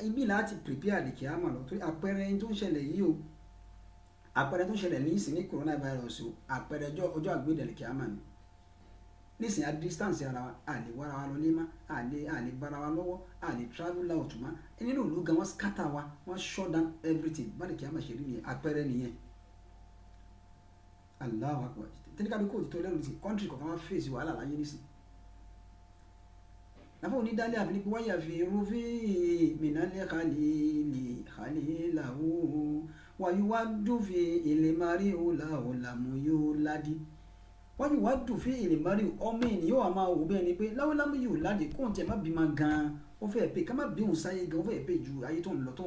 ibi láti prepare àlèkè àmà lọ torí àpẹẹrẹ tó ń ṣẹlẹ̀ yìí o àpẹẹrẹ tó ń ṣẹlẹ̀ ní ìsìn ní coronavirus o àpẹẹrẹ ọjọ́ àgbéde àlèkè àmà ni nísìnyí a distance ara wa àlè wára wa lọ lé má àlè bára wa lọ́wọ́ àlè travel out má nínú ìlú gan wọ́n scatter wa wọ́n shut down everything bá àlèkè àmà ṣe rí nìyẹn àpẹẹrẹ nìyẹn Allahu Akbar tẹnikàbí kò tó lẹ́rù sí kọ́ńtì kọ̀ọ̀kan wá fèsì wàhálà láyé nísìn nàfọ̀ onídàálẹ̀ àbí nípa wáyà fi rúfí mìnálẹ̀ khalilahu wàyíwá dùfì ìlẹ̀márìhù làmú yóò ládì wàyíwá dùfì ìlẹ̀márìhù ọmọ ènìyàn wà máa wò bẹ́ẹ̀ ni pé láwọlámú yóò ládì kó n tẹ̀ má bímọ gan-an ó fẹ́ pé ká má bí òun sáyé gan ó fẹ́ pé ju ayé tó ń lọ tó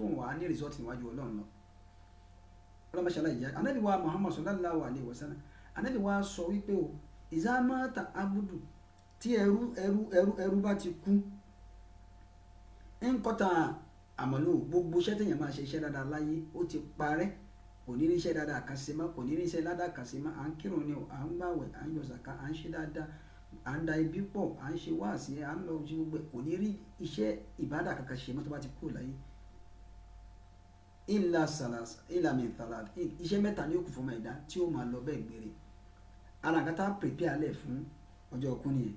ń wà ní rìsọ́ọ̀tì níwájú Ọlọ́run lọ ọlọ́mọṣẹ́lá ìyá Ànábì wa Muhammad sallallahu alayhi wa sallam Ànábì wa sọ wípé o ìzámátà abudu tí tí ẹrú bá ti kú ń kọ́ta àmọ́lò gbogbo iṣẹ́ téèyàn máa ṣe iṣẹ́ dáadáa láyé ó ti parẹ́ kò ní rí iṣẹ́ dáadáa kan ṣe mọ́ kò ní rí iṣẹ́ ládàá kan ṣe mọ́ à ń kírun ni à ń gbàwẹ̀ à ń yọ sàká à ń ṣe dáadáa à ń da ibi pọ̀ à ń ṣe wáàsí à ń lọ sí gbogbo kò ní rí iṣẹ́ ìbádà kankan ṣe mọ́ tó bá ti kú láyé ìlà mẹ́tàlá iṣẹ́ mẹ́ta ni ó kù fún ọmọ ẹ̀dá tí ó máa lọ bẹ́ẹ̀ gbére ara nǹkan tá a prepare alẹ̀ fún ọjọ́ ọkú nìyẹn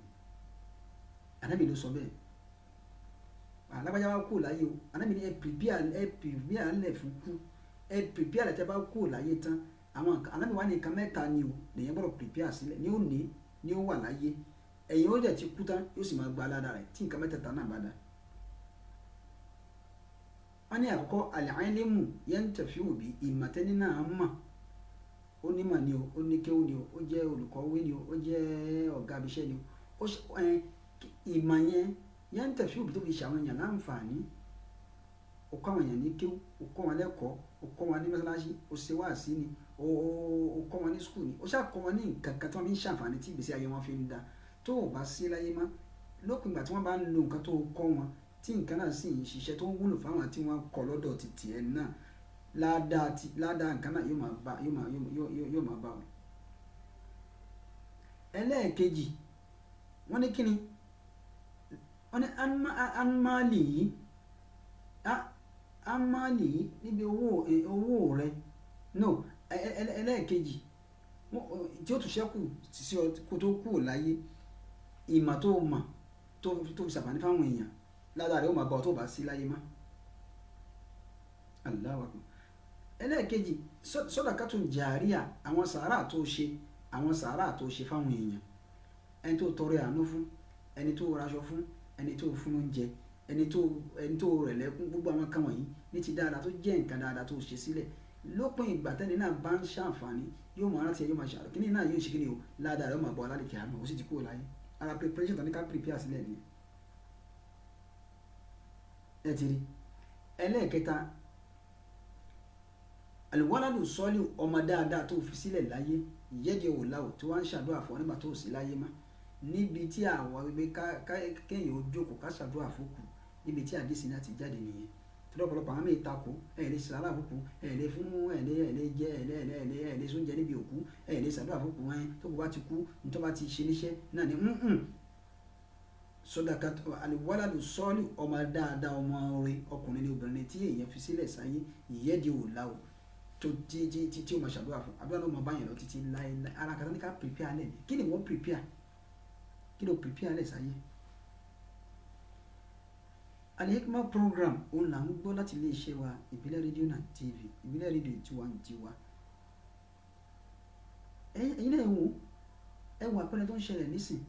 Ànábì ló sọ bẹ́ẹ̀ alábàjá wa kú láyé o Ànábì ní ẹ prepare alẹ̀ fún kú ẹ prepare alẹ̀ tẹ́ bá kú láyé tán àwọn Ànábì wa ní nǹkan mẹ́ta ni o lèyìn gbọ́dọ̀ prepare sílẹ̀ ní ó wà láyé ẹ̀yìn ó dẹ̀ ti kú tán yóò sì máa gba aládàá rẹ̀ tí nǹkan mẹ́tẹ̀ẹ̀ta náà bá dá wọ́n ní àkọ́kọ́ al-ilmu yantafi'u bi ìmọ̀tẹ́ni náà mọ̀ ó nímọ̀ ni o ó ní kéwú ni o ó jẹ́ olùkọ́wé ni o ó jẹ́ ọ̀gá abiṣẹ́ ni o ìmọ̀ yẹn yantafi'u bi tó fi ṣàwọn èèyàn láǹfààní ó kọ́ àwọn èèyàn ní kéwú ó kọ́ wọn lẹ́kọ̀ọ́ ó kọ́ wọn ní mọ́sálásí ó ṣe wáàsí ni ó kọ́ wọn ní skul ni ó ṣàkọ́ wọn ní nǹkan kan tí wọ́n fi ń ṣàǹfààní tí ìgbésí ayé wọn fi ń da tó o bá sí láyé mọ́ lópin ìgbà tí wọ́n bá ń lo nǹkan tó kọ́ wọn tí nǹkan náà sì ń ṣiṣẹ́ tó ń wúlò fáwọn tí wọ́n kọ́ lọ́dọ̀ ti tiẹ̀ náà ládàá nǹkan náà yóò máa bá wọn. ẹlẹ́ẹ̀kejì wọ́n ní kíni wọ́n ní anmali yìí níbi owó rẹ no ẹlẹ́ẹ̀kejì tí ó tún ṣẹ́kù sí ọ kó tó kú láyé ìmọ̀ tó mọ̀ tó fi ṣàǹfààní fáwọn èèyàn ládàá rẹ̀ ó máa bá ọ tó bá sí láyé má Allahu Akbar ẹlẹ́ẹ̀kejì sọ́dàkátùn jàríà àwọn sàárà tó ṣe fáwọn èèyàn ẹni tó tọrẹ àánú fún ẹni tó raṣọ fún ẹni tó fún oúnjẹ ẹni tó rẹ̀ lẹ́kún gbogbo àwọn kan wọ̀nyí ní ti dáadáa tó jẹ́ nǹkan dáadáa tó ṣe sílẹ̀ lópin ìgbà tẹ́ni náà bá ń ṣàǹfààní yóò máa rántí ẹ yóò máa ṣàrò kíní náà yóò ṣe kíni o ládàá rẹ̀ ó máa bọ̀ alálẹ̀ kìá mọ̀ ó sì ti kúrò láyé ara preparation tó ní ká prepare sílẹ̀ nìyẹn ẹ ti rí ẹlẹ́ẹ̀kẹta àlùwáládù sọ́ọ́lì ọmọ dáadáa tó fi sílẹ̀ láyé ìyẹ́dẹ̀ òláwò tó wá ń ṣàdúrà fún ọ nígbà tó sí láyé má níbi tí àwọn ẹgbẹ́ kéèyàn ó jókòó ká ṣàdúrà fókù níbi tí àdìsí náà ti jáde nìyẹn tí lọ́pọ̀lọpọ̀ àwọn mẹ́ta kó ẹ̀ẹ́dẹ́ sàrà fókù ẹ̀ẹ́dẹ́ fún ẹ̀ẹ́dẹ́ jẹ́ ẹ̀ẹ́dẹ́ sóúnjẹ níbi òkú ẹ̀ẹ́dẹ́ ṣàdúrà fókù wọn tó kù bá ti kú nítorí bá ti ṣe níṣẹ́ náà ni sọdaka àlùwáládù sọ́ọ́lì ọmọ dáadáa ọmọ rẹ ọkùnrin ní obìnrin tí èèyàn fi sílẹ̀ sáyé ìyẹ́dẹ̀ òláwò tó tí o máa ṣàdúrà fún àdúrà náà máa bá yẹn lọ títí láéláé ara kan ní ká prepare alẹ́ kí ni wọ́n prepare kí ló prepare alẹ́ sáyé. Al-Hikmat program òun là ń gbọ́ láti iléeṣẹ́ wa ìbílẹ̀ rédíò náà TV ìbílẹ̀ rédíò tiwantiwa ẹ̀yin náà ẹ wò àpẹẹrẹ tó ń ṣẹlẹ̀ nísìn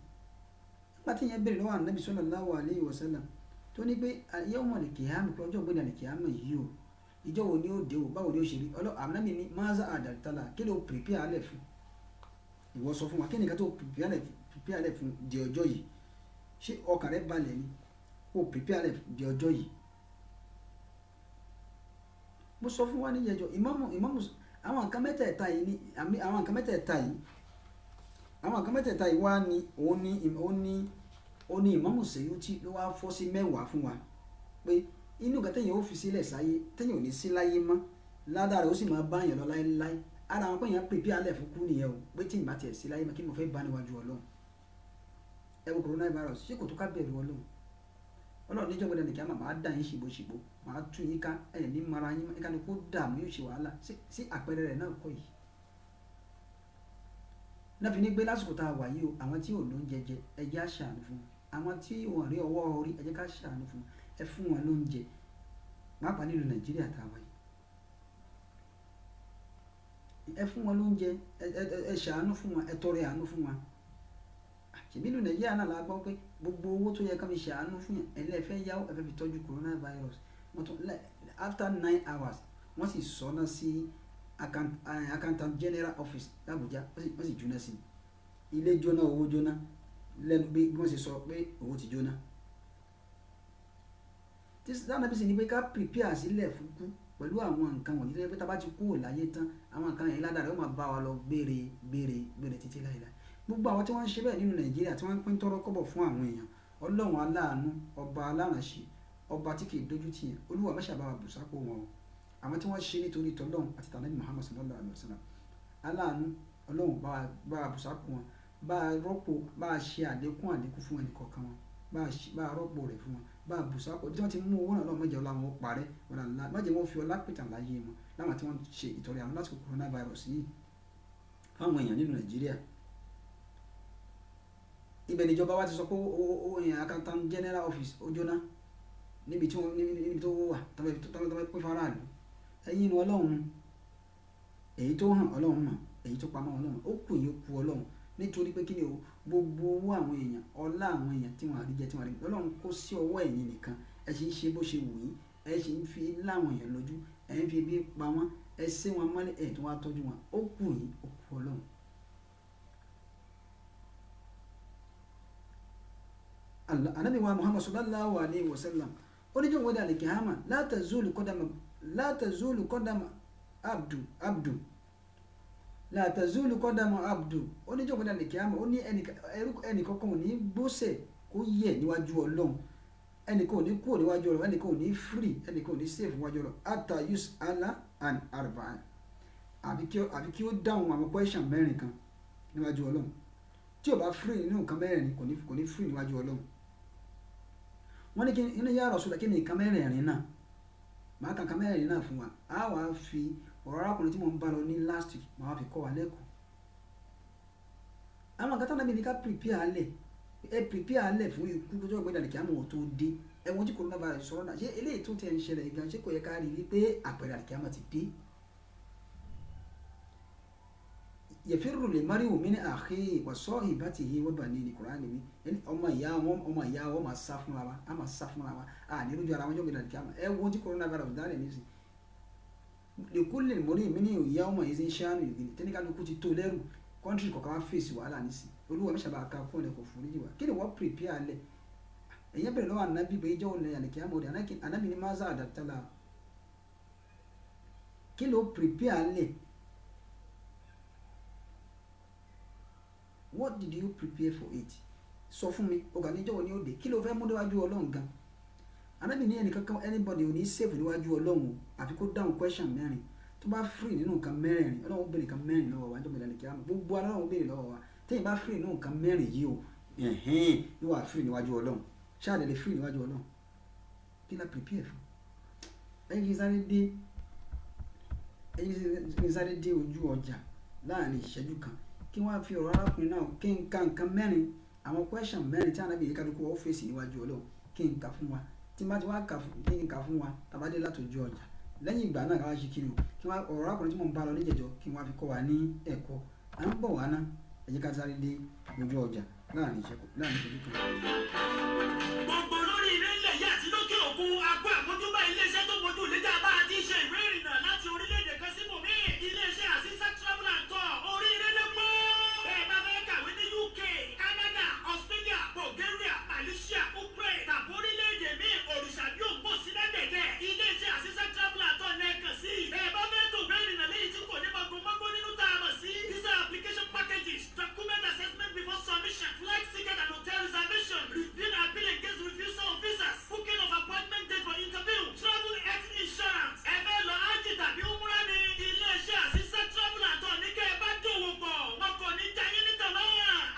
nígbà tí yẹn bẹ̀rẹ̀ lọ́wọ́ Ànábì sallallahu alayhi wa sallam tó ní pé yawmal qiyamah pé ọjọ́ ìgbéga al-qiyamah yìí o ìjọ wo ni ó dé o báwo ni ó ṣe rí Ànábì ní maza àdàtàlà kí ló prepare alẹ́ fún ìwọ sọ fún wa kí ni ká tó prepare alẹ́ fún di ọjọ́ yìí ṣé ọkàn rẹ balẹ̀ ni ó prepare alẹ́ di ọjọ́ yìí mo sọ fún wa ní yẹjọ ìmáàmù àwọn nǹkan mẹ́tẹ̀ẹ̀ta yìí wá ní òun ní Ìmáàmù Suyuti ló wá fọ́ sí mẹ́wàá fún wa pé inú nǹkan téèyàn ó fi sílẹ̀ sáyé téèyàn ò ní sí láyé mọ́ ládàá rẹ̀ ó sì máa bá yàn lọ láéláé ara àwọn péyàn prepare alẹ́ fún kú nìyẹn o pé tí ìgbà tiẹ̀ sí láyé mọ́ kí mo fẹ́ bá níwájú Ọlọ́run ẹ wo coronavirus ṣé kò tó ká bẹ̀rù Ọlọ́run níjọ́ gbọ́dọ̀ nìkan máa dà yín ṣìbòṣìbò máa tú yín ká ẹ̀ ní mara yín mọ́ ẹ̀ka ni kó dààmú yóò ṣe wàhálà sí àpẹẹrẹ rẹ̀ náà kọ́ yìí náà fi ní gbé lásìkò tá a wà yìí o àwọn tí ò lóúnjẹ jẹ ẹ jẹ́ á ṣàánú fún àwọn tí wọ́n rí ọwọ́ orí ẹ jẹ́ ká ṣàánú fún ẹ fún wọn lóúnjẹ pàápàá nílùú Nàìjíríà tá a wà yìí ẹ fún wọn lóúnjẹ ẹ ṣàánú fún wọn ẹ tọrẹ àánú fún wọn ṣèbí ìlú Nàìjíríà náà la gbọ́ pé gbogbo owó tó yẹ ká fi ṣàánú fún yẹn ẹ lẹ́ẹ̀fẹ́ yáwó ẹ fẹ́ fi tọ́jú coronavirus wọ́n tún after 9 hours wọ́n sì sọ náà sí accountant general office l'Abuja wọ́n sì jóná sí ilé jóná owó jóná lẹ́nu bí wọ́n sì sọ pé owó ti jóná tí sáà bí sì ní pé ká prepare sílẹ̀ fún kú pẹ̀lú àwọn nǹkan wọ̀nyí tó yẹ pé tá a bá ti kúrò láyé tán àwọn nǹkan yẹn ládàá rẹ̀ ó máa bá wa lọ gbére títí láìláì gbogbo àwọn tí wọ́n ń ṣe bẹ́ẹ̀ nínú Nàìjíríà tí wọ́n ń pín tọ́rọ́ kọ́bọ̀ fún àwọn èèyàn Ọlọ́run aláàánú ọba alárànṣe ọba tí kìí dójú tì yẹn Olúwa má ṣàbáwá bùsápò wọn o àwọn tí wọ́n ṣe nítorí tọ́lọ́run àti tànàbí Muhammad sallallahu alayhi wa sallam aláàánú Ọlọ́run bá a bùsápò wọn bá a rọ́pò bá a ṣe àlékún fún ẹnì kọ̀ọ̀kan wọn bá a rọ́pò rẹ̀ fún wọn bá a bùsápò tí wọ́n ti mú owó náà lọ́wọ́ mọ́jẹ́ ọlá wọn parẹ́ mọ́jẹ́ wọn fi ọlá pìtàn láyé wọn láwọn tí wọ́n ṣe ìtọ́rẹ àwọn lásìkò coronavirus yìí fáwọn èèyàn nínú Nàìjíríà ibẹ̀ níjọba wa ti sọ pé accountant general office ó jóná níbi tó wà tọ́wọ́ pé faraàlú ẹ̀yin inú Ọlọ́run èyí tó hàn Ọlọ́run mọ̀ èyí tó pamọ́ Ọlọ́run ó kù yín ó kù Ọlọ́run nítorí pé kí ni o gbogbo owó àwọn èèyàn ọlá àwọn èèyàn tí wọ́n àríjẹ tí wọ́n àríjẹ Ọlọ́run kó sí ọwọ́ ẹ̀yin nìkan ẹ sì ń ṣe bó ṣe wù yín ẹ sì ń fi láwọn èèyàn lójú ẹ ń fi ebi pa wọ́n ẹ sé wọn mọ́lẹ̀ ẹ tó wá tọ́jú wọn ó kù yín ó kù Ọlọ́run. Ànábì wa Muhammad sallallahu alayhi wa sallam oníjọ́ wọ́n dà lè kí hama la tazulu qadama abdu la tazulu qadama abdu oníjọ́ wọ́n dà lè kí hama ó ní ẹnì kankan ò ní gbósẹ̀ kó yẹ níwájú Ọlọ́run ẹnìkan ò ní kúrò níwájú Ọlọ́run ẹnìkan ò ní free ẹnìkan ò ní safe níwájú Ọlọ́run ata yus ala and arba'in àbí kí ó dáhùn àwọn question mẹ́rin kan níwájú Ọlọ́run tí ò bá free nínú nǹkan mẹ́rin kò ní free níwájú Ọlọ́run wọ́n ní kí inú yàrá ọ̀ṣun kí ni nǹkan mẹ́rẹ̀ẹ̀rin náà màá kàn kan mẹ́rẹ̀ẹ̀rin náà fún wa á wàá fi ọ̀rọ̀ arákùnrin tí mo ń bá lọ ní last week màá fi kọ́ wa lẹ́kọ̀ọ́ àwọn nǹkan táwọn ẹbí ká prepare alẹ̀ fún ikú tó jọ́ ìgbẹ́dàlẹ̀ kí á mọ̀ ọ́ tó dé ẹ̀wọ̀n tí coronavirus sọ̀rọ̀ náà ṣé eléyìí tó tẹ̀ ń ṣẹlẹ̀ gan ṣé kò yẹ ká rí i pé àpẹẹrẹ àlìkíyàmọ̀ ti dé yẹfirru lè mariwo mi ní àhí wàsọ ìbátìhí wọ́n bá ní Kùránì mi ọmọ ìyá wọn máa sá fúnra wa a máa sá fúnra wa a ní lójú ara wọn jọ́gbìn àdìkí àmọ́ ẹ wo tí coronavirus dálẹ̀ nísìn lèkúlè mórí mi ní ìyá ọmọ yìí ń ṣáánù yìí tẹ́níkàlùkù ti tó lẹ́rù kọ́ńtírì kọ̀ọ̀kan wá fèsì wàhálà nísìn Olúwa mi ṣàbà ká fún ẹ̀kọ́ fún oníjì wa kí ni wọ́n prepare alẹ̀ èyàn bẹ̀rẹ̀ lọ́wọ́ ànábì bẹ́ẹ̀ jọ́ òun lẹ́yìn àdìkí àmọ́ ànábì ní maza àdàtàlà kí ló prepare alẹ̀. What did you prepare for it? Sọ fún mi ọ̀gá níjọ́ ni ó dé kí ló fẹ́ mú níwájú Ọlọ́run gan Ànábì ní ẹnìkankan anybody ò ní save níwájú Ọlọ́run o àfi kó dáhùn question mẹ́rin tó bá free nínú nǹkan mẹ́rin Ọlọ́run béèrè nǹkan mẹ́rin lọ́wọ́ wa níjọ́ mẹ́rin kí á mọ̀ gbogbo Ọlọ́run béèrè lọ́wọ́ wa téèyàn bá free nínú nǹkan mẹ́rin yìí o yóò wà free níwájú Ọlọ́run ṣáàdẹ̀ lè free níwájú Ọlọ́run kí la prepare fún ẹ̀yin kí n sáré dé ojú ọjà láàrin ìṣẹ́jú kan kí wọ́n fi ọ̀rọ̀ arákùnrin náà kí n ka nǹkan mẹ́rin àwọn question mẹ́rin tí Ànábì yìí kálukú wọ́n fèsì níwájú Ọlọ́run kí n kà fún wa tí má ti wá kà fún wa tàbádé látòjú ọjà lẹ́yìn ìgbà náà káwá ṣe kí ni o kí wọ́n ọ̀rọ̀ arákùnrin tí mò ń bá lọ níjẹ̀jọ́ kí wọ́n fi kọ́ wa ní ẹ̀kọ́ à ń bọ̀ wá ná ẹ jẹ́ ká sáré dé ojú ọjà láàrin ìṣẹ́jú kan. gbogbo lórí ilé ilẹ̀ yìí àti lókè òkun àgbo àmójúbà iléeṣẹ́ tó mójú léjà bá a ti ṣe ìwé ìrìnnà láti orílẹ̀-èdè kan síbòmíì iléeṣẹ́ àṣìṣe travel and tour oríire pọ̀. bẹ́ẹ̀ bá fẹ́ kàwé ní UK, Canada, Australia, Bulgaria, Malaysia, Ukraine tàbí orílẹ̀-èdè míì òrìṣà bí ògbó sílẹ̀ dẹ̀dẹ̀ iléeṣẹ́ àṣìṣe travel and tour lẹ́ẹ̀kan sí. bẹ́ẹ̀ bá fẹ́ tó ìwé ìrìnnà lẹ́yìn tí kò ní mọ̀gbọ́nmọ́gbọ́ nínú tá a mọ̀ sí visa application packages, document assessment before submission, flight ticket and hotel reservation, review and appeal against refusal of visas, booking of appointment date for interview, travel health insurance. ẹ fẹ́ lọ ájì tàbí umra ní iléeṣẹ́ àṣìṣe travel and tour ní kẹ́ ẹ bá dòwò pọ̀ wọn kò ní jayé nítorí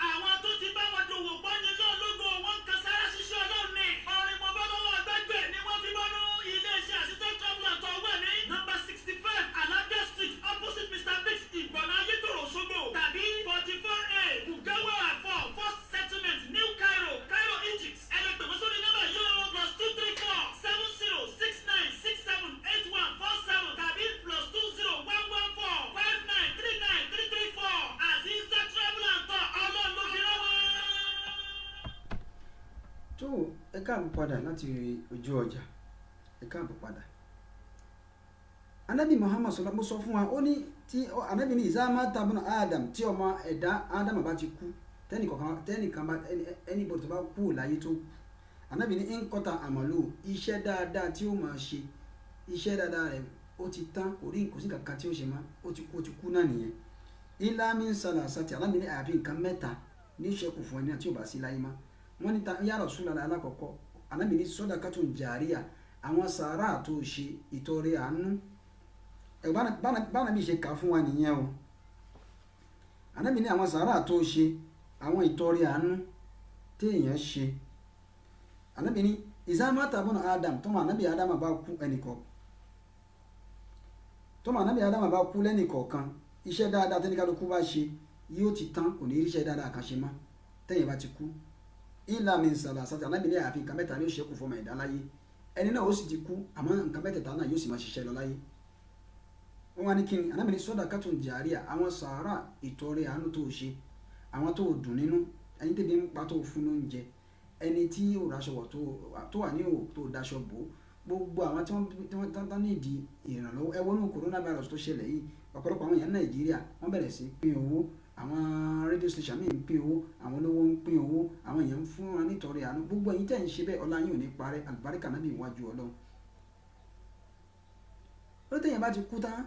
àwọn tó ti bá wọn dòwò pọ̀ ní lọ́ọ̀lọ́gọ̀ wọn kan sára ṣiṣẹ́ Ọlọ́run ní ọ̀rìn mọ́ bọ́ lọ́wọ́ gbẹ́gbẹ́ ni wọ́n fi bọ́nú iléeṣẹ́ àṣìṣe travel and tour wà ní number 65 Alabia Street opposite Mr. Biggs Ìgbọ̀nà Ayétòrò Òṣogbo tàbí 44A Bugawa 4 First Settlement New Cairo, Cairo, Egypt. ẹlẹgbẹ̀wọ́ sórí nọ́mbà yóò +234 7069678147 tàbí +20114 5939334 Aziza Travel and Tour Ọlọ́run ló fi rán wọn. tó ẹ káàbọ̀ padà láti ojú ọjà ẹ káàbọ̀ padà. Ànábì Muhammad sọlá mo sọ fún wa ó ní tí Ànábì ní ìzámá tabuna Adam tí ọmọ ẹ̀dá Adam bá ti kú tẹ́nìkan bá anybody tó bá kú láyé tó kú Ànábì ní nkọ́ta àmàlò iṣẹ́ dáadáa tí ó máa ṣe iṣẹ́ dáadáa rẹ̀ ó ti tán kò sí kankan tí ó ṣe má ó ti kú náà nìyẹn ilá mi ń sọ̀rọ̀ àṣàtì alábìíní àyàfi nǹkan mẹ́ta ní ìṣẹ́kù fún ẹni tí ò bá sí láyé má wọ́n ní ta ya Rasulullah alákọ̀ọ́kọ́ alábìíní sadaqatun jariya àwọn sàárà tó ṣe ìtọrẹ àánú bánabi ṣe kà fún wa nìyẹn o alábìíní àwọn sàárà tó ṣe àwọn ìtọrẹ àánú téèyàn ṣe alábìíní ìsámátà bọ́nà Adam tọ́mọ anábì Adam bá kú lẹ́nìkọ̀ọ̀kan iṣẹ́ dáadáa tẹ́nìkálukú bá ṣe yóò ti tán kò ní iṣẹ́ dáadáa kan ṣe mọ́ tẹ́yìn bá ti kú ìlà min salasati alábìíní àfi nǹkan mẹ́ta ní òṣèkù fọmọ ẹ̀dá láyé ẹni náà ó sì ti kú àmọ́ nǹkan mẹ́tẹ̀ẹ̀ta náà yóò sì máa ṣiṣẹ́ lọ láyé wọ́n wá ní kíni alábìíní sadaqatun jariya àwọn sàárà ìtọrẹ àánú tó ṣe àwọn tó dùn nínú ẹni tẹ́bi ń pa tó fún lóúnjẹ ẹni tí ò raṣọ wọ̀ tó wà ní ò tó daṣọ bò gbogbo àwọn tí wọ́n tán ní ìdí ìrànlọ́wọ́ ẹwọ́n ní coronavirus tó ṣẹlẹ̀ yìí ọ̀pọ̀lọpọ̀ àwọn èèyàn Nàìjíríà wọ́n bẹ̀rẹ̀ sí pín owó àwọn rédíò station míì ń pín owó àwọn olówó ń pín owó àwọn èèyàn ń fún wọn nítorí àánú gbogbo ẹ̀yin tẹ́ ń ṣe bẹ́ẹ̀ ọlá yín ò ní parẹ́ àlùbáríkà náà bí ìwájú Ọlọ́run ó tẹ̀yìn bá ti kú tán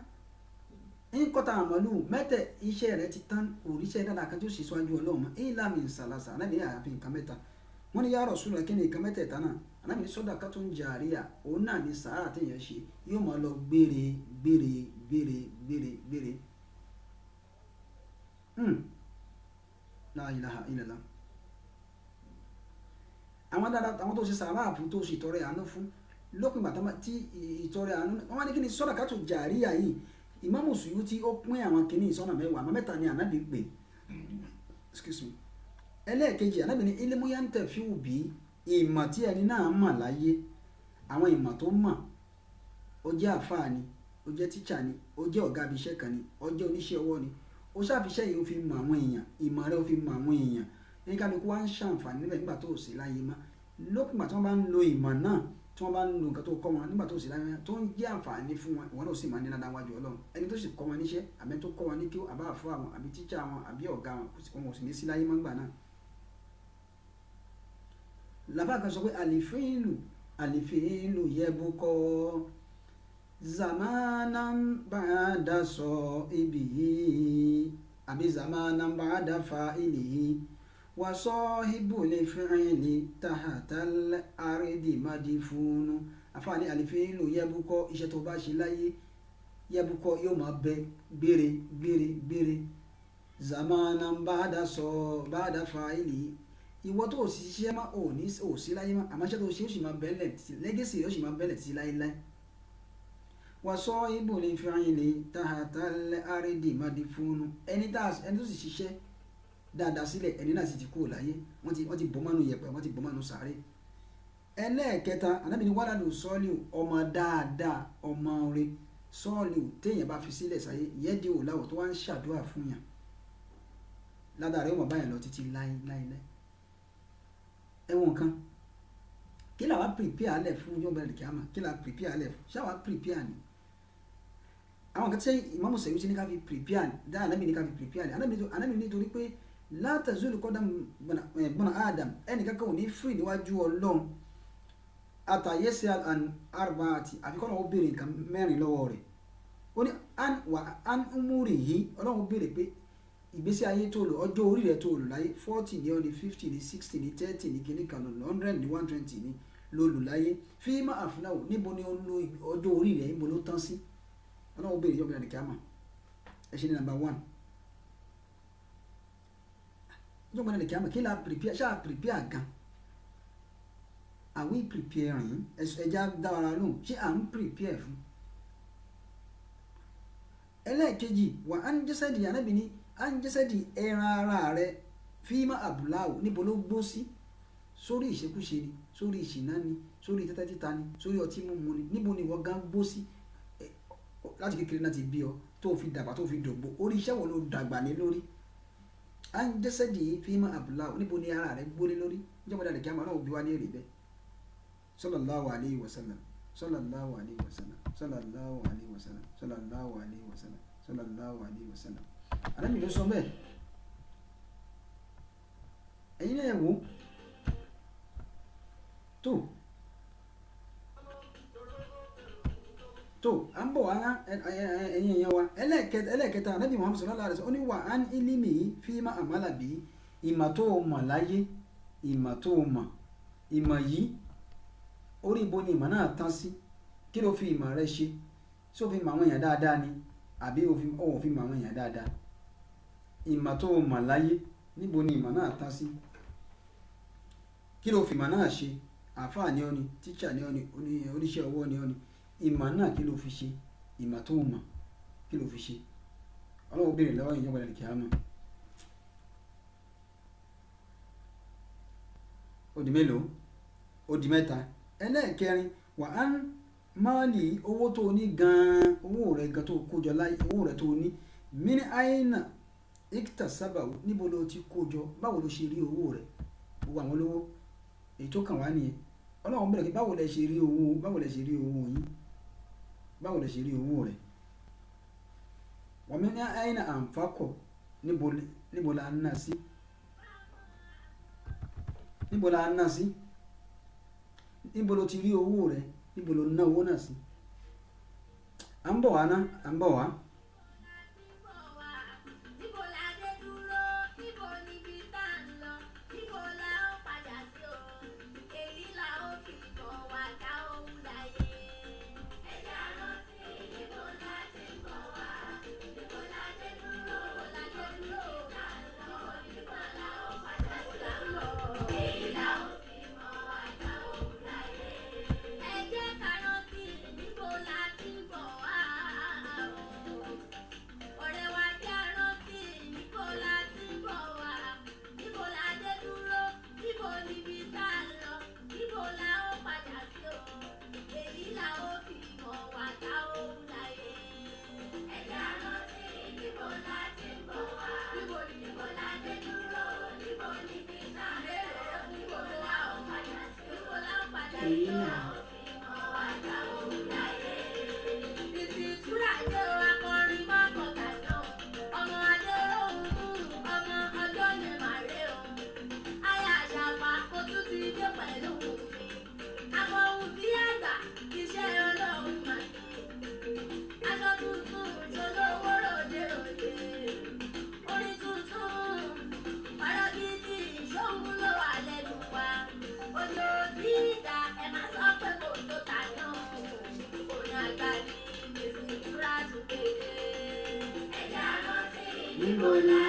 ń kọ́ta àmọ́lù mẹ́tẹ̀ iṣẹ́ rẹ̀ ti tán òrìṣẹ́ dáadáa kan tó ṣe síwájú Ọlọ́run mọ́ ìlà min salasa alábìíní àyàfi nǹkan mẹ́ta wọ́n ní ya Rasulullah kí ni nǹkan mẹ́tẹ̀ẹ̀ta náà alábìíní sadaqatun jariya òun náà ní sàárà téèyàn ṣe yóò máa lọ gbére la ilaha illallah àwọn dáadáa àwọn tó ṣe sàárà fún tó ṣe ìtọrẹ àánú fún lópin ìgbà tí ìtọrẹ àánú wọ́n wá ní kí ni sadaqatun jariya yìí Ìmáàmù Suyuti ó pín àwọn kìíní ìsọ́nà mẹ́wàá àmọ́ mẹ́ta ni ànábì pè excuse me ẹlẹ́ẹ̀kejì ànábì ní ilmu yantafi'u bí ìmọ̀ tí ẹni náà mọ̀ láyé àwọn ìmọ̀ tó mọ̀ ó jẹ́ àfáà ni ó jẹ́ tíṣà ni ó jẹ́ ọ̀gá abiṣẹ́ kan ni ó jẹ́ oníṣẹ́ ọwọ́ ni ó ṣàfiṣẹ́ yìí ó fi mọ̀ àwọn èèyàn ìmọ̀ rẹ̀ ó fi mọ̀ àwọn èèyàn ní kálukú wá ń ṣàǹfààní níbẹ̀ nígbà tó sí láyé mọ́ lópin ìgbà tí wọ́n bá ń lo ìmọ̀ náà tí wọ́n bá ń lo nǹkan tó kọ́ wọn nígbà tó sì láyé tó ń jẹ́ àǹfààní fún wọn ìwọ́n náà sì máa ní ládàá wájú Ọlọ́run ẹni tó sì kọ́ wọn níṣẹ́ àbí tó kọ́ wọn ní kí àbá àfọ́ àwọn àbí tíṣà wọn àbí ọ̀gá wọn kò sì ní sí láyé mọ́ gbà náà. làbá kan sọ pé àlìfíìlù yẹbùkọ zamanan ba'da sahibihi àbí zamanan ba'da fa'ilihi wa sahibul fi'li tahatal ardi madifunu àfààní àlìfíìlù yẹbùkọ iṣẹ́ tó bá ṣe láyé yẹbùkọ yóò máa bẹ gbére zamanan ba'da fa'ilihi ìwọ tó o sì ṣiṣẹ́ má ò sí láyé má àmọ́ iṣẹ́ tó o ṣe ó sì máa bẹ́lẹ̀ lẹ́gẹ̀sì ó sì máa bẹ́lẹ̀ sí láéláé. wọ́n sọ ibò lè fi hàn ilé tahata àrídì madifunu ẹni tó sì ṣiṣẹ́ dáadáa sílẹ̀ ẹni náà sì ti kúrò láyé wọ́n ti bọ́ mọ́nú yẹ̀pẹ̀ wọ́n ti bọ́ mọ́nú sàárè. ẹlẹ́ẹ̀kẹta anábìíní wàládù sọ́ọ̀lì ọmọ dáadáa ọmọ rẹ̀ sọ́ọ̀lì téèyàn bá fi sílẹ̀ sáyé yẹ́dí òláwọ̀ tó wá ń ṣàdúrà fún yàn ládàá rẹ̀ ó máa báyàn lọ títí láéláé. ẹwọn kan kí la wá prepare alẹ fún yóò bẹ̀rẹ̀ kíámà kí la prepare alẹ fún ṣáà wá prepare ni àwọn kan tí Ìmáàmù Suyuti ní ká fi prepare dáa anábì ní ká fi prepare anábì nítorí pé la tazulu qadam bọ́nà Adam ẹnì kankan ò ní free níwájú Ọlọ́run àtàyẹsẹ arba'ati àfikún ọ̀hún béèrè nǹkan mẹ́rin lọ́wọ́ rẹ̀ ó ní an umurihi Ọlọ́run béèrè pé ìgbésí ayé tó lò ọjọ́ orí rẹ̀ tó lò láyé 40 ní ọdún 50 ní 60 ní 30 ní kìíní kan lò 100 ní 120 ní ló lò láyé fíìmà àfúnáwò níbo ni ó lo ọjọ́ orí rẹ̀ níbo ló tán sí Ọlọ́run béèrè yọ̀bìnrin àdìkà mà ẹ ṣe ní number 1 yọ̀bìnrin àdìkà mà kí la prepare ṣáà prepare gan are we preparing ẹja dára lóhùn ṣé à ń prepare fún ẹlẹ́ẹ̀kejì wà á ń jẹ́sẹ̀ di ànábì ní à ń jẹ́sẹ̀ di ẹran ara rẹ̀ fíìmà àbúláwò níbo ló gbó sí sórí ìṣekúṣe ni sórí ìṣìná ni sórí tẹ́tẹ́ títa ni sórí ọtí mímu ni níbo ni wọ́n gan gbó sí láti kékeré náà ti bí ọ tó fi dàgbà tó fi dògbò orí iṣẹ́ wo ló dàgbà lé lórí à ń jẹ́sẹ̀ di fíìmà àbúláwò níbo ni ara rẹ̀ gbó lé lórí níjọba dàdé kí a máa náà bí wá ní èrè bẹ́ẹ̀ sallallahu alayhi wa sallam sallallahu alayhi wa sallam sallallahu alayhi wa sallam sallallahu alayhi wa sallam sallallahu alayhi wa sallam Ànábì ló sọ bẹ́ẹ̀ ẹ̀yin náà wò tó tó à ń bọ̀ wá ẹ̀yìn èèyàn wa ẹlẹ́ẹ̀kẹta Ànábì Muhammad sallallahu alaihi wasallam ó ní wà á ní ilimi fíìmà àmàlà bí ìmọ̀ tó mọ̀ láyé ìmọ̀ tó mọ̀ ìmọ̀ yìí orí ibo ni ìmọ̀ náà tán sí kí ló fi ìmọ̀ rẹ ṣe ṣé o fi mọ̀ àwọn èèyàn dáadáa ni àbí o fi mọ̀ àwọn èèyàn dáadáa ìmọ̀ tó mọ̀ láyé níbo ni ìmọ̀ náà tán sí kí ló fi ìmọ̀ náà ṣe àfáà ni ó ní tíṣà ni ó ní oníṣẹ́ ọwọ́ ni ó ní ìmọ̀ náà kí ló fi ṣe ìmọ̀ tó mọ̀ kí ló fi ṣe ọlọ́wọ́ béèrè lọ́wọ́ ìjọba ìlẹ̀ kíámà ó di mélòó ó di mẹ́ta ẹlẹ́ẹ̀kẹrin wà á máàlì owó tó ní gan-an owó rẹ̀ gan tó kójọ láyé owó rẹ̀ tó ní mini aina ikta sábàwò níbo ló ti kójọ báwo ló ṣe rí owó rẹ̀ gbogbo àwọn olówó èyí tó kàn wá nìyẹn ọlọ́run bẹ̀rẹ̀ kí báwo lẹ ṣe rí owó yín báwo lẹ ṣe rí owó rẹ̀ wọ́n mi ní aina àǹfààkọ̀ níbo la ń ná sí níbo la ń ná sí níbo ló ti rí owó rẹ̀ níbo ló ná owó náà sí à ń bọ̀ wá ná à ń bọ̀ wá. Níbo la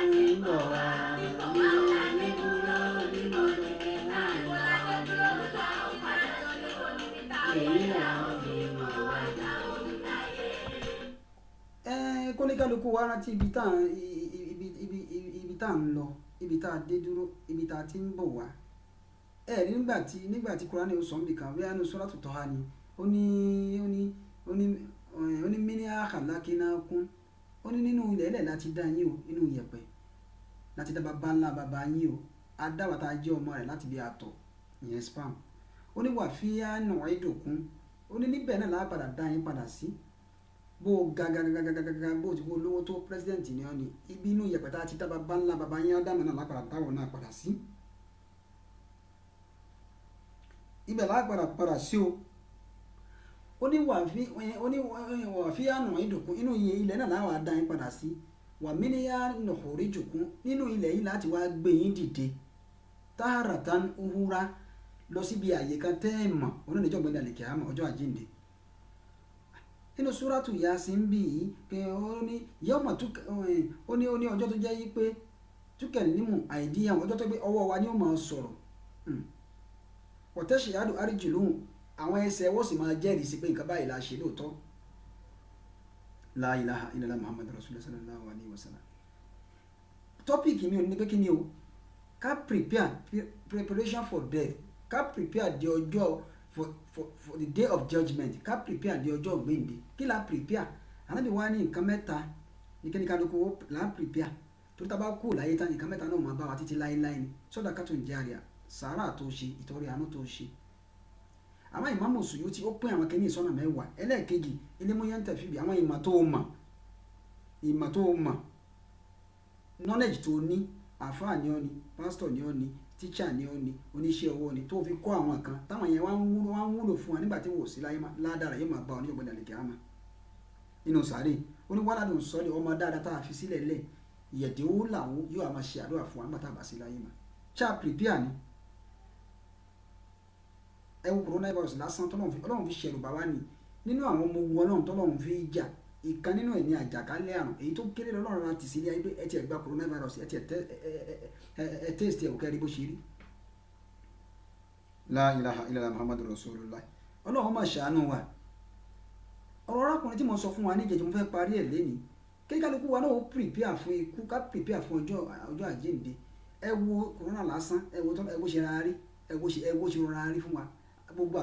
ń bọ̀ wá? Níbo la ń dúró? Níbo ni ká ń lọ? Èyí làwọn fi mọ̀ wá táwọn láyé. Kóníkálukú wa rántí ibi tá à ń lọ, ibi tá a dé dúró, ibi tá a ti ń bọ̀ wá. Nígbà tí Kùránì ó sọ ń bì kan bí àánú Suratu Taha ni ó ní míníà khalaqnakum ó ní nínú ilẹ̀ ẹlẹ̀ láti dá yín o nínú yẹ̀pẹ̀ láti dá bàbá ńlá bàbá yín o adáwàtà jẹ́ ọmọ rẹ̀ láti bí àtọ̀ ìyẹn spam ó ní wà fíyà nu'idukum ó ní níbẹ̀ náà lápadà dá yín padà sí bó gàgàgàgàgàgà bó ti kó lówó tó pírẹsidẹ̀ntì ni ọ́ ni ibi inú yẹ̀pẹ̀ tá a ti dá bàbá ńlá bàbá yín ádámù náà lápadà dáwọ̀ náà padà sí ibẹ̀ lápadà padà sí o ó ní wà fíyà nu'idukum inú ilẹ̀ náà láwọn adá yín padà sí wà minha nukhrijukum nínú ilẹ̀ yìí láti wá gbé yín dìde taratan uhura lọ síbi àyè kan tẹ́ ẹ̀ mọ̀ onídìjọ́ gbẹ́dẹ̀ àlèkè àmọ́ ọjọ́ àjíǹde nínú súrátù Yasin bí i pé ó ní yawma ó ní ọjọ́ tó jẹ́ yí pé tukallimu aydiyahum ọjọ́ tó gbé ọwọ́ wa ni ó máa sọ̀rọ̀ wa tashhadu arjuluhum àwọn ẹsẹ̀ wọ́n sì máa jẹ́rìí sí pé nǹkan báyìí la ṣe lóòótọ́ la ilaha illallah muhammadu rasulullah sallallahu alaihi wasallam tọ́pìkì mi ò ní pé kí ni o ká preparation for death ká prepare di ọjọ́ for the day of judgment ká prepare di ọjọ́ gbẹ̀ǹde kí la prepare Ànábì wa ní nǹkan mẹ́ta ní kí ni ká lóko la prepare tó tá bá kú láyé tán nǹkan mẹ́ta náà máa bá wa títí láéláé ni sadaqatun jariyah sàárà tó ṣe ìtọrẹ àánú tó ṣe àmọ́ Ìmáàmù Suyuti ó pín àwọn kẹ́ni ìsọ́nà mẹ́wàá ẹlẹ́ẹ̀kejì ilémúyẹ́ntẹ̀ fìbí àwọn ìmọ̀ tó mọ̀ knowledge tó ní àfáà ni ọ́ ni pásítọ̀ ni ọ́ ni tíṣà ni ọ́ ni oníṣẹ́ ọwọ́ ni tó fi kọ́ àwọn kan táwọn yẹn wá ń wúlò fún wa nígbà tí wò sí láyé ládàra yóò máa bá ọ ní ọ̀gbẹ́dà lè kíámà nínú sàárè ó ní wàhálà ló ń sọ ní ọmọ dáadáa tá a fi sílẹ̀ lẹ̀ ìyẹ̀dẹ̀wó làwọn yóò máa ṣe àdúrà fún wa nígbà tá a bá sí láyé mà ṣáà prepare ni ẹ wo coronavirus lásán ọlọ́run fi ṣẹ̀rù bá wa ni nínú àwọn ọmọ ogun ọlọ́run tọ́lọ́run fi jà ìkan nínú ẹ̀ ní àjàkálẹ̀ àrùn èyí tó kéré lọ́rùn láti sílé ayé pé ẹ ti ẹ̀ gba coronavirus ẹ ti ẹ̀ test ẹ̀ òkè rí bó ṣe rí. La ilaha illallah muhammadu rasulullah ọlọ́run máa ṣàánú wa ọ̀rọ̀ arákùnrin tí mo sọ fún wa níjẹ̀jẹ̀ mo fẹ́ parí ẹ̀ lẹ́ni kíkálukú wa náà ó prepare fún ikú ká prepare fún ọjọ́ àjíǹde ẹ wo corona lásán ẹ wo ṣe rárá rí ẹ wo ṣe rárá rí fún wa gbogbo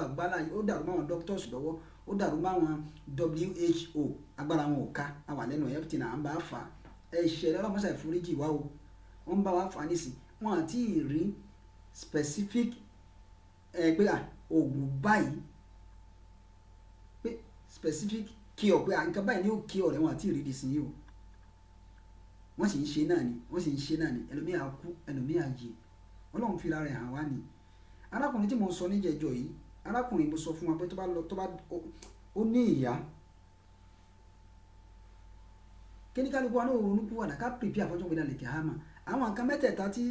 àgbáláyé ó dàrú máwọn doctors lọ́wọ́ ó dàrú máwọn WHO agbára wọn ò ká àwọn àlẹ́nu ẹ̀fìtì náà ń bá fà á ẹ̀ṣẹ̀ ọlọ́mọṣà ìforíjì wa o wọ́n ń bá wa fà á nísìn wọn àti rí specific pé oògùn báyìí pé specific cure pé nǹkan báyìí ni ó cure rẹ̀ wọn àti ìrídìí sí yìí o wọ́n sì ń ṣe náà ni ẹlòmíà kú ẹlòmíà yè ọlọ́run fi ara rẹ̀ hàn wá ni arákùnrin tí mo sọ níjẹ̀jọ́ yìí arákùnrin mo sọ fún wa pé tó bá ó ní ìyá kíníkálukú wa náà ronú kú wàdà ká pèpè àfọ́jọ́ gbé dalẹ̀ kìámà àwọn nǹkan mẹ́tẹ̀ẹ̀ta tí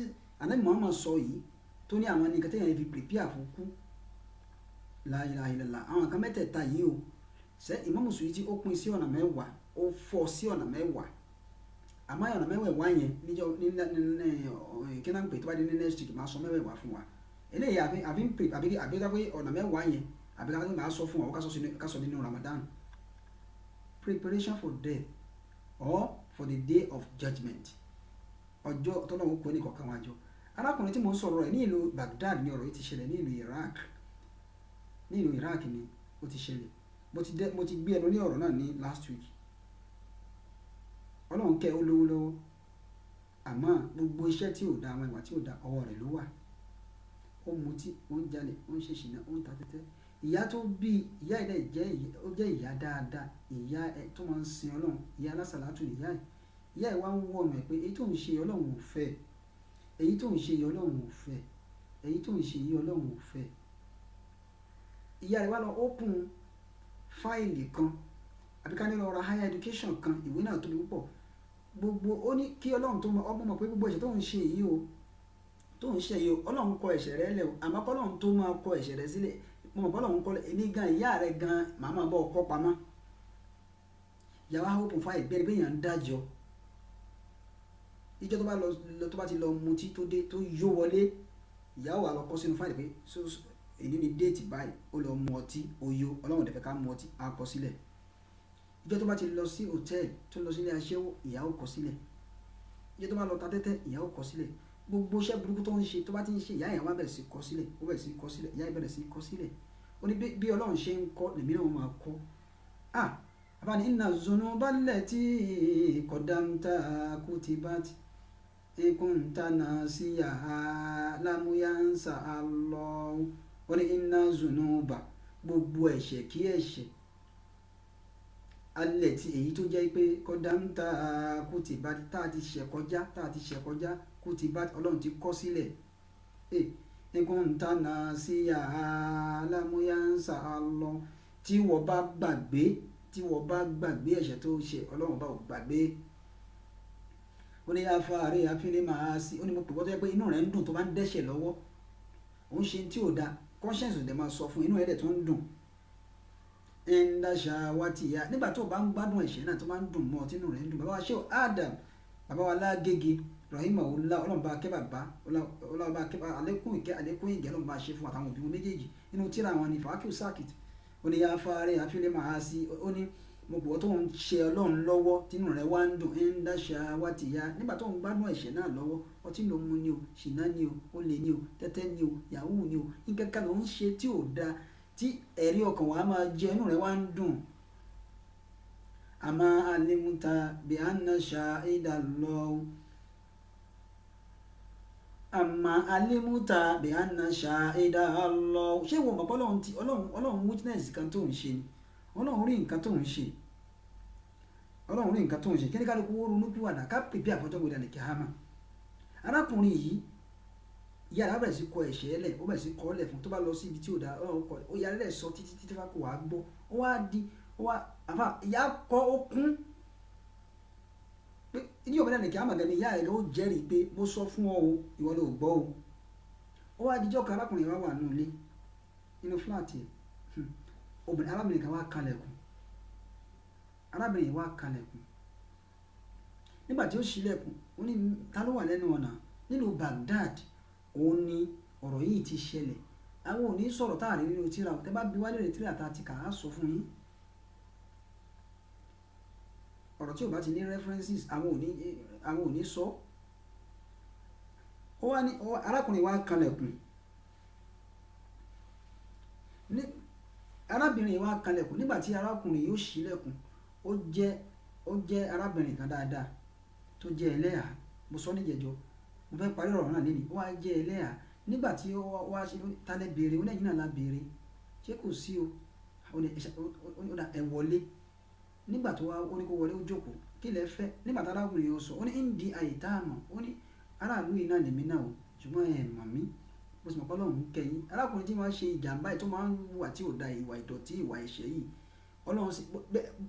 Ànábì Muhammad sọ yìí tó ní àwọn nǹkan téèyàn fi pèpè àfọ́kú la ilaha illallah àwọn nǹkan mẹ́tẹ̀ẹ̀ta yìí o ṣe Imam Suyuti ó pín sí ọ̀nà mẹ́wàá ó fọ́ sí ọ̀nà mẹ́wàá àmọ́ ọ̀nà mẹ́wàá yẹn níjọ́ kí náà ń pè tó bá dé ní next week máa sọ mẹ́wàá fún wa eléyìí àbí ọ̀nà mẹ́wàá yẹn àbí ká máa sọ fún wa ká sọ nínú Ramadan preparation for death or for the day of judgment ọjọ́ tọ́lọ́wọ́ kó ní kọ̀ọ̀kan wájọ arákùnrin tí mo ń sọ̀rọ̀ rẹ̀ ní ìlú Baghdad ní ọ̀rọ̀ yìí ti ṣẹlẹ̀ ní ìlú Iraq ni ó ti ṣẹlẹ̀ mo ti gbé ẹnu ní ọ̀rọ̀ náà ní last week ọlọ́run kẹ́ ó lówó lọ́wọ́ àmọ́ gbogbo iṣẹ́ tí ò da àwọn ìwà tí ò da ọwọ́ rẹ̀ ló wà ó mutí ó ń jalè ó ń ṣe ṣìnà ó ń ta tẹ́tẹ́ ìyá tó bí ìyá ilẹ̀ jẹ́ ìyá dáadáa ìyá tó máa ń sin ọlọ́run ìyá alásàlátù ìyá ẹ̀ wá ń wọ̀ ọ̀nà ẹ̀ pé èyí tó ń ṣe ọlọ́run ò fẹ́ èyí tó ń ṣe ọlọ́run ò fẹ́ èyí tó ń ṣe ọlọ́run ò fẹ́ ìyá rẹ̀ wá lọ open fáìlì kan àbí ká ní lọ ra higher education kan ìwé náà tóbi púpọ̀ gbogbo ó ní kí ọlọ́run tó mọ̀ pé gbogbo ẹ̀ṣẹ̀ tó ń ṣe yìí o ọlọ́run kọ ẹ̀ṣẹ̀ rẹ̀ lẹ̀ o àmọ́ kọ́lọ́run tó máa kọ ẹ̀ṣẹ̀ rẹ̀ sílẹ̀ mo mọ̀ kọ́lọ́run kọ́ èmi gan ìyá rẹ̀ gan màmá bọ́ ọkọ́ pamọ́ ìyàwó open file bẹ́ẹ̀ bẹ́ẹ̀ yàn ń dájọ́ ìjọ tó bá ti lọ mutí tó dé tó yó wọlé ìyàwó wa lọ kọ sínú fáìlì pé èyí ni déètì báyìí ó lọ mu ọtí ó yó ọlọ́run dẹ̀ fẹ́ ká mu ọtí á kọ sílẹ̀ ìjọ tó bá ti lọ sí hòtẹ́ẹ̀lì tó lọ sílé aṣẹ́wó ìyàwó kọ sílẹ̀ ìjọ tó bá lọ ta tẹ́tẹ́ ìyàwó kọ sílẹ̀ gbogbo iṣẹ́ burúkú tó ń ṣe tó bá ti ń ṣe ìyá yẹn wá bẹ̀rẹ̀ sí kọ sílẹ̀ ó bẹ̀rẹ̀ sí kọ sílẹ̀ ìyá yẹn bẹ̀rẹ̀ sí kọ sílẹ̀ ó ní bí ọlọ́run ṣe ń kọ́ lèmi náà máa kọ́ àbáni inna zunuba allati qaddamta kutibat kunta nasiyaha lam yansa Allah ó ní inna zunuba gbogbo ẹ̀ṣẹ̀ kí ẹ̀ṣẹ̀ alẹ̀ tí èyí tó jẹ́ pé qaddamta kutibat tá a ti ṣẹ̀ kọjá kutibat ọlọ́run ti kọ́ sílẹ̀ kunta nasiyaha lam yansa Allah tí wọ́n bá gbàgbé ẹ̀ṣẹ̀ tó ṣe ọlọ́run bá ò gbàgbé ó ní afáàrí àfihàn máa sí ó ní mo pè wọ́n tó yẹ pé inú rẹ̀ ń dùn tó bá ń dẹ́ṣẹ̀ lọ́wọ́ ó ń ṣe tí ò da conscience ò dẹ̀ máa sọ fún inú ẹ̀dẹ̀ tó ń dùn ẹ̀ńdàṣà wa ti ya nígbà tó bá ń gbádùn ẹ̀ṣẹ̀ náà tó bá ń dùn mọ́ tínú rẹ̀ ń dùn bàbá wa ṣé Adam bàbá wa Lágége rahimahullah ọlọ́run bá kẹ́ bàbá ọlọ́run bá kẹ́ àlékún ìgẹ̀ ọlọ́run bá ṣe fún àtàwọn òbí wọn méjèèjì inú tíra wọn ni fàákìú sákìt ó ní afárí àfihàn máa sí ó ní mo pọ̀ tó ń ṣe ọlọ́run lọ́wọ́ tínú rẹ̀ wá ń dùn ń dáṣà wá ti ya nígbà tó ń gbádùn ẹ̀ṣẹ̀ náà lọ́wọ́ ọtí ló mu ni o ṣìnà ni o olè ni o tẹ́tẹ́ ni o yahoo ni o nǹkankan ló ń ṣe tí ò da tí ẹ̀rí ọkàn wa máa jẹ inú rẹ̀ wá ń dùn àmọ́ alimuta bí anna shahidallahu àmọ́ alimuta bí anna shahidallahu ṣé ìwọ̀n bàbá ọlọ́run witness kan tó ń ṣe ni ọlọ́run rí nǹkan tó ń ṣe kí ní kálukú wó ronú pìwàdà ká pèpè àfọ́jọ́ gbọdọ̀ lè kíámà arákùnrin yìí ìyá rẹ̀ bẹ̀rẹ̀ sí kọ ẹ̀ṣẹ̀ ẹlẹ̀ ó bẹ̀rẹ̀ sí kọ́ lẹ̀ fún tó bá lọ sí ibi tí ò dá ó yára rẹ̀ sọ títí tí kò wá gbọ́ ó wa àfa ìyá kọ́ ó kún pé ní òmìnira nìkẹ́ àmàgẹ́ni ìyá rẹ̀ ó jẹ́rìí pé mo sọ fún ọ o ìwọ ló gbọ́ o. Ó wá dijọ́ kan arákùnrin wa wà nínú ilé nínú fúláàtì arábìnrin kan wá kalẹ̀kùn arábìnrin wa kalẹ̀kùn nígbà tí ó ṣílẹ̀kùn ó ní ta ló wà lẹ́nu ọ̀nà nílùú Baghdad òun ni ọ̀rọ̀ yìí ti ṣẹlẹ̀ àwọn ò ní sọ̀rọ̀ táàrí nínú tíra tẹ́ bá bí wálé rẹ̀ tíra ta ti kà á sọ fún yín ọ̀rọ̀ tí ò bá ti ní references àwọn ò ní sọ. Ó wá ní arákùnrin wa kalẹ̀kùn ní arábìnrin wa kalẹ̀kùn nígbà tí arákùnrin yóò ṣílẹ̀kùn ó jẹ́ arábìnrin kan dáadáa tó jẹ́ ẹlẹ́hà mo sọ níjẹ̀jọ́ mo fẹ́ parí ọ̀rọ̀ náà lẹ́nu ó wá jẹ́ ẹlẹ́hà nígbà tí ó wá ṣe tálẹ̀ béèrè ó lẹ́yìn náà la béèrè ṣé kò sí o ó dà ẹ wọlé nígbà tó wá ó ní kó wọlé ó jókòó kí lẹ fẹ́ nígbà tí arákùnrin yóò sọ ó ní ń di àyíká àmọ́ ó ní aráàlú yìí náà lèmi náà o ṣùgbọ́n ẹ mọ̀ mí mo sì mọ̀ pé Ọlọ́run kẹ́yìn arákùnrin tí wọ́n ṣe ìjàmbá yìí tó máa ń wà tí ò da ìwà ìdọ̀tí ìwà ẹ̀ṣẹ̀ yìí Ọlọ́run sí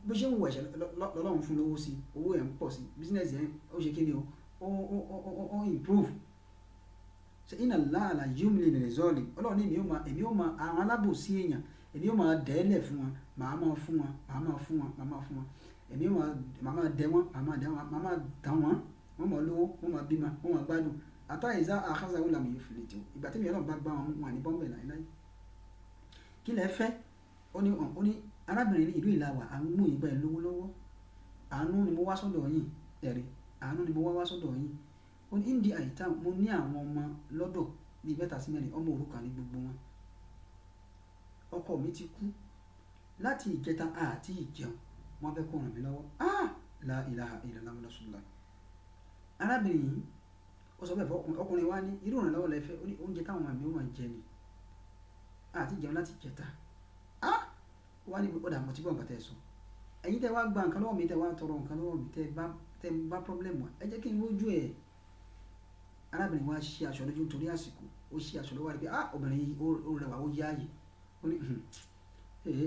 bó ṣe ń wọ ẹ̀ṣẹ̀ lọ́lọ́run fún lówó sí owó ẹ̀ ń pọ̀ sí bísínẹ́sì ẹ̀ ó ṣe kí ni o ó improve ṣe iná láàlà yúmìlì nìyẹn zọ́ọ̀lì Ọlọ́run ní èmi ó máa àwọn alábòsí èèyàn èmi ó máa dẹ́lẹ̀ fún wọn màá máa fún wọn èmi ó máa dẹ wọn màá máa dán wọn wọ́n máa lówó wọ́n máa bímọ wọ́n máa gbádùn àtàyèzá àkàzàwò làmì yìí fìlẹ̀ tí ìgbà tí mi Ọlọ́run bá gbá wọn ní bọ́m̀bẹ̀ láíláí kí lẹ fẹ́ ó ní arábìnrin ní ìlú ìlàwà à ń mú ìgbà ẹ̀ lówó lọ́wọ́ àánú ni mo wá sọ́dọ̀ yín ẹ̀rí àánú ni mo wá sọ́dọ̀ yín ó ní ìdí àyíká mo ní àwọn ọmọ lọ́dọ̀ bíi mẹ́ta sí mẹ́rin ọmọ òrukàn ní gbogbo wọn ọkọ mi ti kú láti ìjẹta àti ìjẹun wọn fẹ́ kó ràn mí lọ́wọ́ la ilaha illallah rasulullah arábìnrin yìí ó sọ bẹ́ẹ̀ fọ ọkùnrin wa ní irú ìrànlọ́wọ́ lẹ́fẹ́ ó ní oúnjẹ táwọn àmì wọn jẹ ni àti jẹun láti jẹta wá ní ọ̀dà mo ti gbọ́ nǹkan tẹ́ ẹ sọ ẹ̀yin tẹ́ wá gba nǹkan lọ́wọ́ mi tẹ́ wá tọrọ nǹkan lọ́wọ́ mi tẹ́ bá problem wa ẹ jẹ́ kí n rójú ẹ̀ arábìnrin wa ṣe aṣọ lójú torí àsìkò ó ṣe aṣọ lọ́wọ́ rẹ̀ pé obìnrin yìí ó rẹwà ó yáàyè ó ní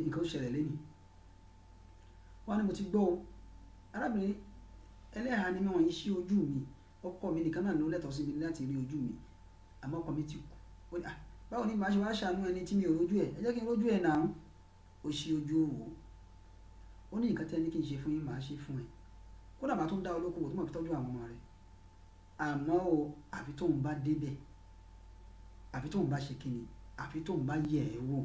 nǹkan ó ṣẹlẹ̀ lẹ́nu wá ní mo ti gbọ́ o arábìnrin ẹlẹ́hàá ni wọ́n yìí ṣí ojú mi ọkọ mi nìkan náà ló lẹ́tọ̀ọ́ sí mi láti rí ojú mi àmọ́ ọkọ mi ti kú ó ní báwo ni màá ṣe wá ṣàánú ẹni tí mi ò rójú ẹ̀ ẹ jẹ́ kí n rójú ẹ̀ náà ó ṣí ojú òwò ó ní nǹkan tẹ́ ní kí n ṣe fún yín màá ṣe fún ẹ kódà màá tún dá olókòwò tó mọ̀ fi tọ́jú àwọn ọmọ rẹ̀ àmọ́ o àfi tóun bá débẹ̀ àfi tóun bá ṣe kíni àfi tóun bá yẹ̀ ẹ́ wò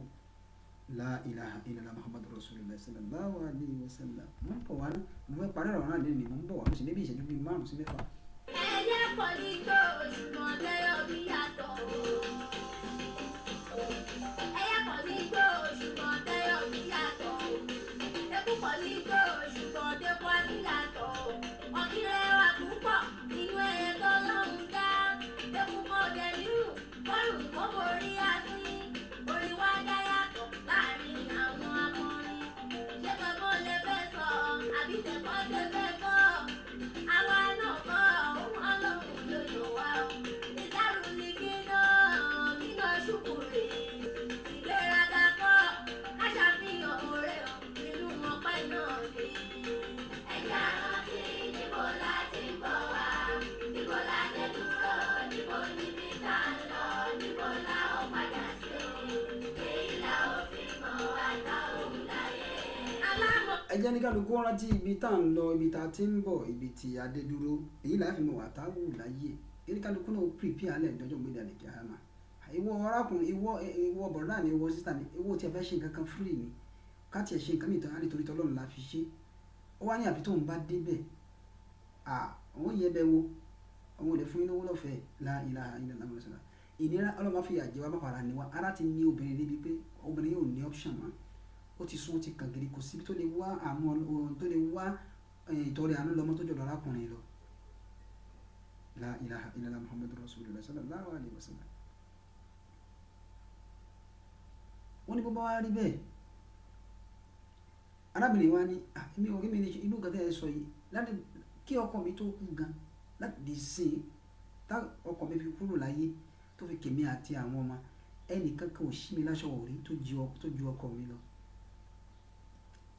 la ilaha illallah muhammadu rasulullah sallallahu alayhi wa sallam mo ń bọ̀ wá mo fẹ́ parí ọ̀rọ̀ náà lẹ́nu mo ń bọ̀ wá mo sì níbi ìṣẹ́jú bíi 5 sí 6. ẹyẹ kò ní jó òṣùwọ̀n lẹ́yọ̀ bí yàtọ̀ ẹyẹ kò ní jó òṣùwọ̀n lẹ́yọ̀ bí yàtọ̀ eku kò ní jó òṣùwọ̀n dẹ́kun àti yàtọ̀ ọ̀kìnrin wa púpọ̀ nínú ẹyẹ tó lọ́hùn dá eku kò dé nírù bọ́ọ̀lù kò borí àti orí wa dá yàtọ̀ láàrin àwọn akọrin ṣé gbogbo lè fẹ́ sọ àbí tẹ̀kọ́ lè fẹ́ gbọ́ àwa náà kọ́ ohun ọlọ́run ló yọ wá o ìdárò ní kíná ṣùkúrè ìgbéraga kọ́ ká ṣàfihàn oore nínú ọpẹ́ náà ni. ẹ̀yà rántí níbo la ti ń bọ̀ wá níbo la dé dúró níbo níbi tá a ń lọ níbo la ó padà sí èyí la ó fi mọ̀ wá tá òun láyé. ẹ jẹ́ ní kálukú rántí ibi tá à ń lọ ibi tá a ti ń bọ̀ ibi tí a dé dúró èyí láì fi mọ̀ wá tá a wù láyé èyí kálukú náà pèpè alẹ́ ìdọ́jọ́ gbé dalẹ̀ kí a máa ìwọ arákùnrin ìwọ bọ̀dá mi ìwọ sísá mi ìwọ tí a fẹ́ ṣe nǹkan kan free ni ká tiẹ̀ ṣe nǹkan mìíràn nítorí tọ́lọ́run la fi ṣe ó wá ní àfi tóun bá débẹ̀ àwọn yẹ bẹ wo àwọn olè fún yín lówó lọ́fẹ̀ẹ́ la ilaha illallah rasulullah ìnira ọlọ́mọ fi àjẹ wa má fara ni wa ara ti ní obìnrin débi pé obìnrin yóò ní option mọ́ ó ti sún ó ti kàn gidi kò síbi tó lè wá àwọn ohun tó lè wá ìtọ́rẹ àánú lọ́mọ tó jọ̀dọ̀ arákùnrin lọ la ilaha illallah muhammadu rasulullah sallallahu alayhi wa sallam. wọ́n ní bó bá wá rí bẹ́ẹ̀ arábìnrin wa ní èmi ò rí mi ní inú nǹkan tẹ́ ẹ sọ yìí láti kí ọkọ mi tó kú gan láti di sí i tá ọkọ mi fi kúrò láyé tó fi kèmí àti àwọn ọmọ ẹnìkan kan ò sí mi láṣọ òrí tó ju ọkọ mi lọ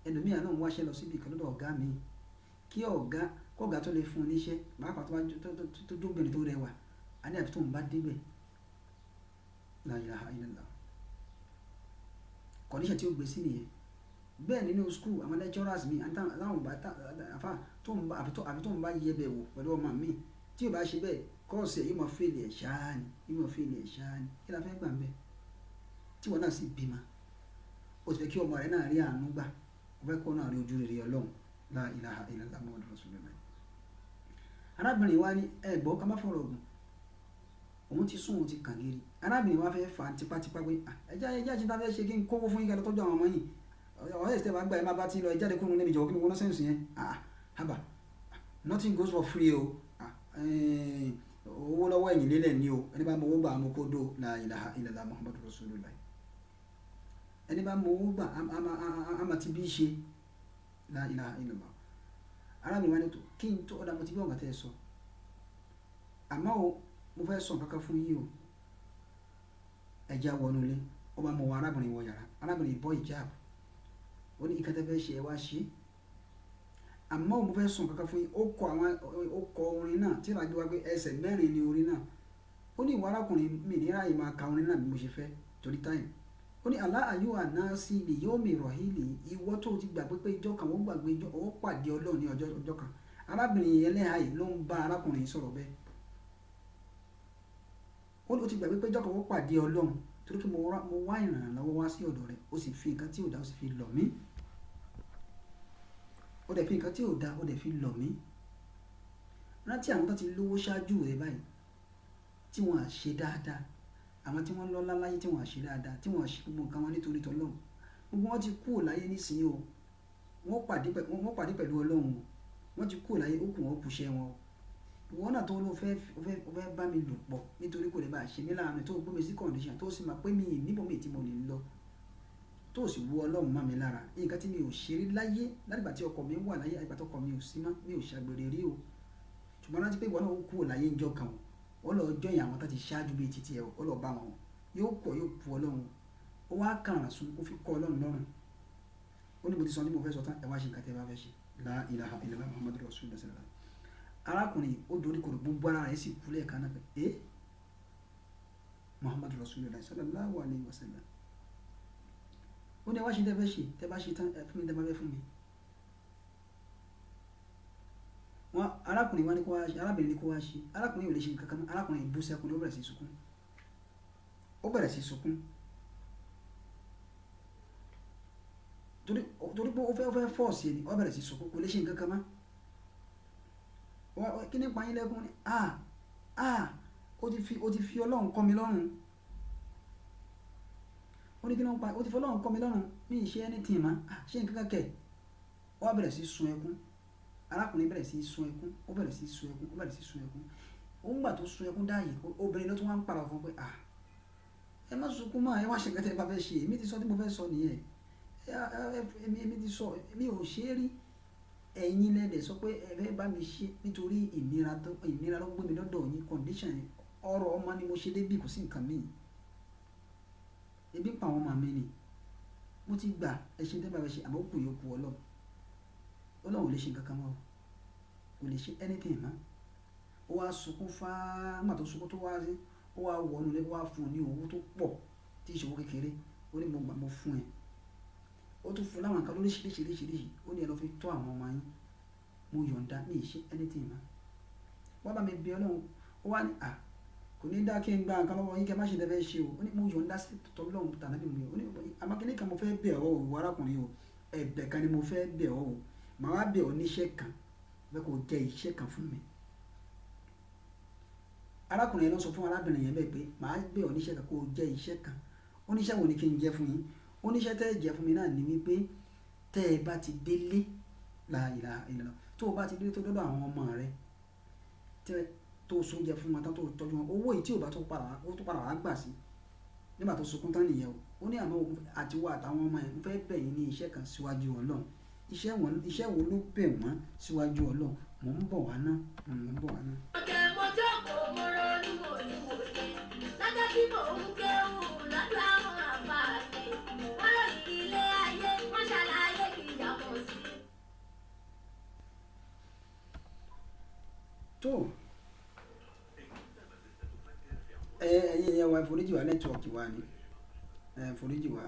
ẹlòmíà náà ń wáṣẹ́ lọ síbi kan lọ́dọ̀ ọ̀gá mi kí ọ̀gá tó lè fún un níṣẹ́ pàápàá tó dóbìnrin tó rẹwà á ní àfi tóun bá débẹ̀ la ilaha illallah condition tí ó gbé sí nìyẹn bẹ́ẹ̀ nínú school àwọn lecturers mi àtàwọn àfa àfi tóun bá yẹ bẹ̀ wò pẹ̀lú ọmọ mi tí ò bá ṣe bẹ́ẹ̀ kọ́ọ̀sì ẹ̀ yóò máa fèlè ẹ̀ ṣáá ni kí la fẹ́ gbà ń bẹ́ tí wọn náà sì bímọ ó ti fẹ́ kí ọmọ rẹ̀ náà rí àánú gbà ó fẹ́ kó náà rí ojú rere Ọlọ́run la ilaha illallah Muhammadur Rasulullah. arábìnrin wa ní ẹ̀gbọ́n ká má fọ̀rọ̀ ògùn òun ti sún òun ti kàn gírí arábìnrin wa fẹ́ fà á tipátipá pé ẹjá ṣe tá fẹ́ ṣe kí n kówó fún yín kẹ́ lọ tọ́jú àwọn ọmọ yìí ọ̀rẹ́ ìṣẹ́ bá gbà ẹ má bá ti lọ ẹ jáde kúrò níbi ìjọba kí ni wọ́n sẹ́yìn sí yẹn haba nothing goes for free o owó lọ́wọ́ ẹ̀yìn lélẹ̀ ní o ẹni bá mọ owó gbà á mọ kó dó la ilaha illallah Muhammadur Rasulullah ẹni bá mọ owó gbà á má ti bí ṣe la ilaha illallah arábìnrin wa ní tó kí n tó ọ̀dà mo ti bí ọ̀gá tẹ́ ẹ sọ àmọ́ o mo fẹ́ sọ kankan fún yín o ẹ̀já wọnú ilé ó bá mọ arábìnrin wọ yàrá arábìnrin bọ́ ìjáàb ó ní ìkẹtẹ́ fẹ́ ṣe ẹ wá ṣe àmọ́ mo fẹ́ sọ kankan fún yín ó kọ orin náà tí ìrìnàjò wa gbé ẹsẹ̀ mẹ́rin ní orin náà ó ní ìwà arákùnrin mi ní ráàyè máa ka orin náà bí mo ṣe fẹ́ torí táyìm ó ní àlá àyù àná sí ilé yóò mi rọ̀hìlì ìwọ tó ti gbàgbé pé ìjọ kan wọ́n gbàgbé ìjọ ó pàdé Ọlọ́run ní ọjọ́ kan arábìnrin ẹlẹ́hà yìí ló ń bá arákùnrin sọ̀rọ̀ bẹ́ẹ̀ ó ti gbàgbé pé ìjọ kan wọ́n pàdé Ọlọ́run torí pé mo wá ìrànlọ́wọ́ wá sí ọ̀dọ̀ rẹ̀ ó sì fi nǹkan tí ò dá ó sì fi lọ̀ mí ó dẹ̀ fi nǹkan tí ò dá ó dẹ̀ fi lọ̀ mí rántí àwọn tó ti lówó ṣáájú rẹ̀ báyìí tí wọ́n á ṣe dáadáa àwọn tí wọ́n lọ́lá láyé tí wọ́n á ṣe dáadáa tí wọ́n á ṣe gbogbo nǹkan wọn nítorí tọ́lọ́run gbogbo wọn ti kúrò láyé nísìnyí o wọ́n pàdé pẹ̀lú Ọlọ́run o wọ́n ti kúrò láyé ó kù wọ́n kù ṣẹ́ wọn o ìwọ náà tó ló fẹ́ bá mi lò pọ̀ nítorí kò lè bá ṣe mí láàánú tó gbé mi sí condition tó sì máa pé mi níbo mi tí mo lè lọ tó sì wú Ọlọ́run mọ́ mi lára nǹkan tí mi ò ṣe rí láyé látìgbà tí ọkọ mi wà láyé àgbà tó ọkọ mi ò sí mọ́ mi ò ṣàgbèrè rí o ṣùgbọ́n rántí pé ìwọ náà ó kúrò láyé ńjọ́ kan o ó lọ jọyìn àwọn tó ti ṣáájú bíi títí ẹ ó lọ bá wọn yóò kọ yóò pu Ọlọ́run ó wá kàràn sùn ó fi kọ Ọlọ́run lọ́rùn ó ní mo ti sọ ní mo fẹ́ sọ tán ẹ wá ṣe nǹkan tẹ́ bá fẹ́ ṣe la ilaha illallah Muhammadur Rasulullah sallallahu arákùnrin ó dorí kòrò gbogbo ara rẹ̀ sì kú lẹ́ẹ̀kan náà pé Muhammadur Rasulullah sallallahu alaihi wasallam ó ní ẹ wá ṣe tẹ́ fẹ́ ṣe tẹ́ bá ṣe tán ẹ fún mi tẹ́ bá fẹ́ fún mi wọn arákùnrin wa ní kó wá ṣe arábìnrin ní kó wá ṣe arákùnrin ò lè ṣe nǹkan kan arákùnrin bú sẹ́kún ó bẹ̀rẹ̀ sí sunkún torí pé ó fẹ́ fọ́ọ̀sì ẹni ó bẹ̀rẹ̀ sí sunkún kò lè ṣe nǹkan kan mọ́ kí ní pààyàn lẹ́kún ni ó ti fi Ọlọ́run kọ́ mi lọ́rùn ó ní kí ló ń pa ó ti fi Ọlọ́run kọ́ mi lọ́rùn mi ì ṣe anything mọ́ ṣe nǹkan kan kẹ̀ ó bẹ̀rẹ̀ sí sun ẹkún arákùnrin bẹ̀rẹ̀ sí sun ẹkún ó bẹ̀rẹ̀ sí sun ẹkún ó ń gbà tó sun ẹkún dáàyè obìnrin ló tún wá ń para fún pé ẹ má sunkún mọ́ ẹ wá ṣe nǹkan tẹ́ ẹ bá fẹ́ ṣe èmi ti sọ tí mo fẹ́ sọ nìyẹn èmi ti sọ mi ò ṣe é rí ẹ̀yin lẹ́dẹ̀ sọ pé ẹ fẹ́ bá mi ṣe nítorí ìnira ló gbé mi lọ́dọ̀ yín condition ọ̀rọ̀ ọmọ ni mo ṣe débì kò sí nǹkan míì ebi pa àwọn ọmọ mi ni mo ti gbà ẹ ṣe tẹ́ bá fẹ́ ṣe àmọ́ kù yóò kú Ọlọ́run ò lè ṣe nǹkan kan mọ́ ò lè ṣe anything mọ́ ó wá sunkún fáá nígbà tó sunkún tó wá sí ó wá wọnú lé ó wá fún un ní owó tó pọ̀ tí ìṣòwò kékeré ó ní mo gbà mo fún ẹ ó tún fún láwọn nǹkan lóríṣiríṣiríṣiríṣi ó ní ẹ lọ fi tọ́ àwọn ọmọ yín mo yọ̀ǹda ní ìṣe anything mọ́ wọ́n bá mi bí Ọlọ́run ó wá ní kò ní dá kí n gba nǹkan lọ́wọ́ yín kẹ́ má ṣe tẹ́fẹ́ ṣe o ó ní mo yọ̀ǹda sí tọ́ lọ́hùn tàbí mi ó ní àmọ́kíní kan mo fẹ́ bẹ̀ ọ́ ìwọ arákùnrin o ẹ̀bẹ̀ kan ni mo fẹ́ bẹ̀ ọ́ o màá wá bẹ̀ ọ́ níṣẹ́ kan bẹ́ẹ̀ kò jẹ́ iṣẹ́ kan fún mi arákùnrin yẹn ló sọ fún arábìnrin yẹn bẹ́ẹ̀ pé màá bẹ̀ ọ́ níṣẹ́ kan kó jẹ́ iṣẹ́ kan oníṣẹ́ wo ni kí n jẹ́ fún yín oníṣẹ́ tẹ́ ẹ jẹ́ fún mi náà ni wípé tẹ́ ẹ bá ti délé la ilaha illallah tó o bá ti délé tó dọ́dọ̀ àwọn ọmọ rẹ tẹ́ tó so jẹ fún wọn tán tó tọ́jú wọn owó yìí tí ò bá tó padà wá gbà sí nígbà tó sunkún tán nìyẹn o ó ní àmọ́ àtiwọ́ àtàwọn ọmọ ẹ̀ ń fẹ́ bẹ̀ yín ní iṣẹ́ kan síwájú Ọlọ́run iṣẹ́ wo ló bẹ̀ wọ́n síwájú Ọlọ́run mò ń bọ̀ wá ná. ọ̀kẹ́ mo jókòó mo ronú mo ní wòye lọ́jọ́ tí mò ń kéwù lọ́dọ̀ àwọn àbá mi wọ́n lóyún ilé ayé wọ́n ṣàlàyé ìyàwó tó ẹ̀yin ẹ̀yẹ wa foríjì wa nẹ́tíwọ̀kì wa ni foríjì wa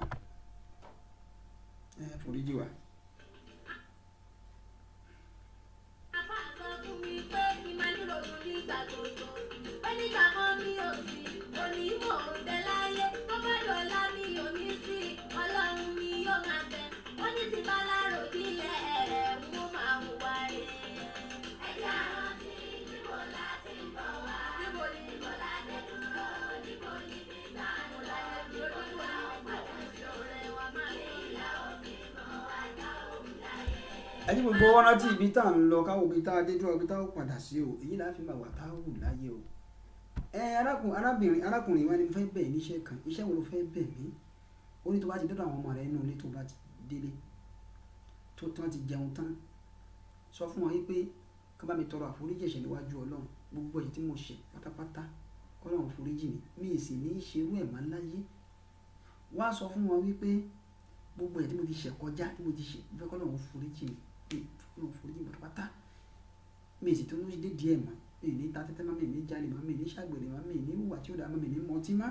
foríjì wa. Àfáà sọ fún mi pé kí n máa nílò òun nígbà gbogbo. Ó nígbà kan mi ò sí, onímọ̀ òde láyé. Tó bá dọ̀la mi ò ní sí, Ọlọ́run mi yóò máa bẹ. Ó ní ti bá lárò kílẹ̀ ń ó máa hùwà rẹ̀. Ẹja rántí níbo la ti ń bọ̀ wá. Níbo la dé dúró, níbo ni nígbà mo la dé dúró. Níbo la ó padà sí ọ̀rẹ́ wa máa ní ìlà òfin mọ́ wa dá òun láyé. ẹni gbogbo wọn rántí ibi tá à ń lọ káwọ ibi tá a dé dúró ibi tá a ó padà sí o èyí láti máa wà tá a wù láyé o. arákùnrin wa ni mo fẹ́ bẹ̀ níṣẹ́ kan iṣẹ́ wo ló fẹ́ bẹ̀ mí ó ní tó bá ti dọ́dọ̀ àwọn ọmọ rẹ̀ nínú ilé tó bá ti délé tó tán ti jẹun tán sọ fún wọn wípé kí wọ́n bá mi tọrọ àforíjì ẹ̀ṣẹ̀ níwájú ọlọ́run gbogbo ẹ̀ṣẹ̀ tí mo ṣẹ̀ pátápátá kọ́lọ́run foríjì mi ì sì ní í ṣerú ẹ̀ má láyé wá sọ fún wọn wípé gbogbo ẹ̀ tí mo ti ṣẹ̀ kọjá tí mo ti ṣẹ̀ mo fẹ́ kọ́lọ́run foríjì mi kọ́lọ́run foríjì mi pátápátá mi ì sì tó ní dé díẹ̀ mọ́ mi ì ní ta tẹ́tẹ́ mọ́ mi ì ní jalè mọ́ mi ì ní ṣàgbèrè mọ́ mi ì ní hùwà tí ó dáa mọ́ mi ì ní mọtí mọ́.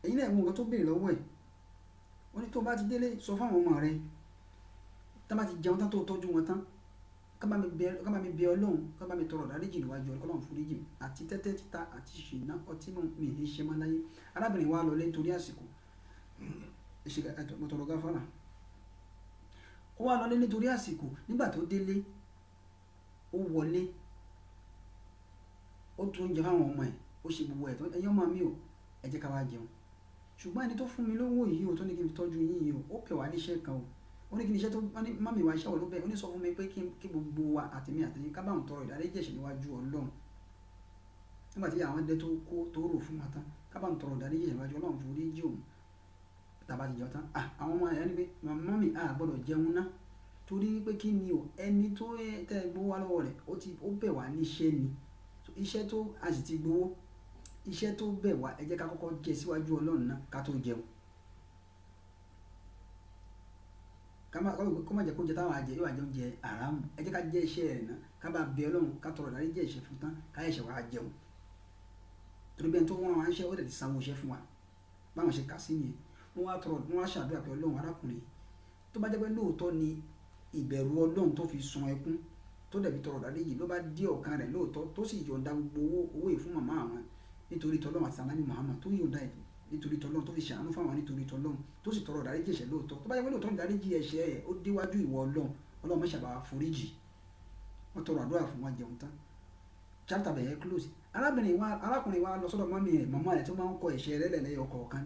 èyí náà mú nǹkan tó béèrè lọ́wọ́ ẹ̀ wọ́n ní tó bá ti délé sọ fún àwọn ọmọ rẹ̀ tá bá ti jẹun tán tó tọ́jú wọn tán ká bá mi bẹ ọlọ́run ká bá mi tọrọ dáríjì níwájú ọlọ́run foríjì àti tẹ́tẹ́ títa àti ṣìnà ọtí mọ̀ mi ì ní ṣe mọ́ láyé arábìnrin wa lọ lé nítorí àsìkò mọ̀tọ̀rọ̀ gáfárà ó wá lọ lé nítorí àsìkò nígbà tó délé ó wọlé ó tún oúnjẹ fáwọn ọmọ ẹ̀ ó ṣe gbogbo ẹ̀ tó ẹ̀yin ọmọ mi ò ẹ jẹ́ ká wá jẹun ṣùgbọ́n ẹni tó fún mi lówó yìí o tó ní kí n tọ́jú yín yìí o ó pè wá níṣẹ́ kan o ó ní kí ni iṣẹ́ tó wọ́n ní mọ́mí wa iṣẹ́ wo ló bẹ́ẹ̀ ó ní sọ fún mi pé kí gbogbo wa àtẹ̀mí àtẹ̀yìn ká bá wọn tọrọ ìdáríjì ẹ̀ṣẹ̀ níwájú ọlọ́run nígbà tí àwọn ẹdẹ tó rò fún wa tán ká bá wọn tọrọ ìdáríjì ẹ̀ṣẹ̀ níwájú ọlọ́run forí jì òun tàbá ti jẹun tán àwọn ọmọ ẹ̀yà ni pé mọ́mí a gbọ́dọ̀ jẹun ná torí pé kí ni o ẹni tó tẹ́ gbowó wá lọ́wọ́ rẹ̀ ó bẹ̀ wá níṣẹ́ ni iṣẹ́ tó a sì ti gbowó iṣẹ́ tó bẹ̀ wá ẹ jẹ́ ká kọ́kọ́ jẹ síwájú ọlọ́run náà ká tó jẹun kó má jẹ́ kó jẹ táwọn àjẹ yóò àjẹun jẹ àràmù ẹ jẹ́ ká jẹ́ iṣẹ́ rẹ̀ náà ká bá bẹ ọlọ́run ká tọrọ ìdáríjì ẹ̀ṣẹ̀ fún tán ká ẹ̀ṣẹ̀ wá jẹun torí bẹ́ẹ̀ tó wọ́n wá ń ṣe ó dẹ̀ ti sanwó iṣẹ́ fún wa báwọn ṣe kà sí nìyẹn wọ́n wá ṣàdúrà pé ọlọ́run arákùnrin tó bá jẹ́ pé lóòótọ́ ni ìbẹ̀rù ọlọ́run tó fi sun ẹkún tó dẹ̀ fi tọrọ ìdáríjì ló bá dé ọ̀kan rẹ̀ lóòótọ́ tó sì yọ̀ǹda gbogbo owó yìí fún màmá àwọn nítorí tọlọ́run àti sàlámì Muhammad tó yọ̀ǹda ẹ̀ nítorí tọlọ́run tó fi ṣàánú fáwọn nítorí tọlọ́run tó sì tọrọ ìdáríjì ẹ̀ṣẹ̀ lóòótọ́ tó bá yẹ pé lóòótọ́ ìdáríjì ẹ̀ṣẹ̀ ẹ̀ ó déwájú ìwọ ọlọ́run má ṣàbà foríjì wọ́n tọrọ àdúrà fún wọn jẹun tán chapter bẹ̀yẹ close arákùnrin wa lọ sọ́dọ̀ mọ́mí rẹ̀ màmá rẹ̀ tó máa ń kọ ẹ̀ṣẹ̀ rẹ̀ lẹ́yọ kọ̀ọ̀kan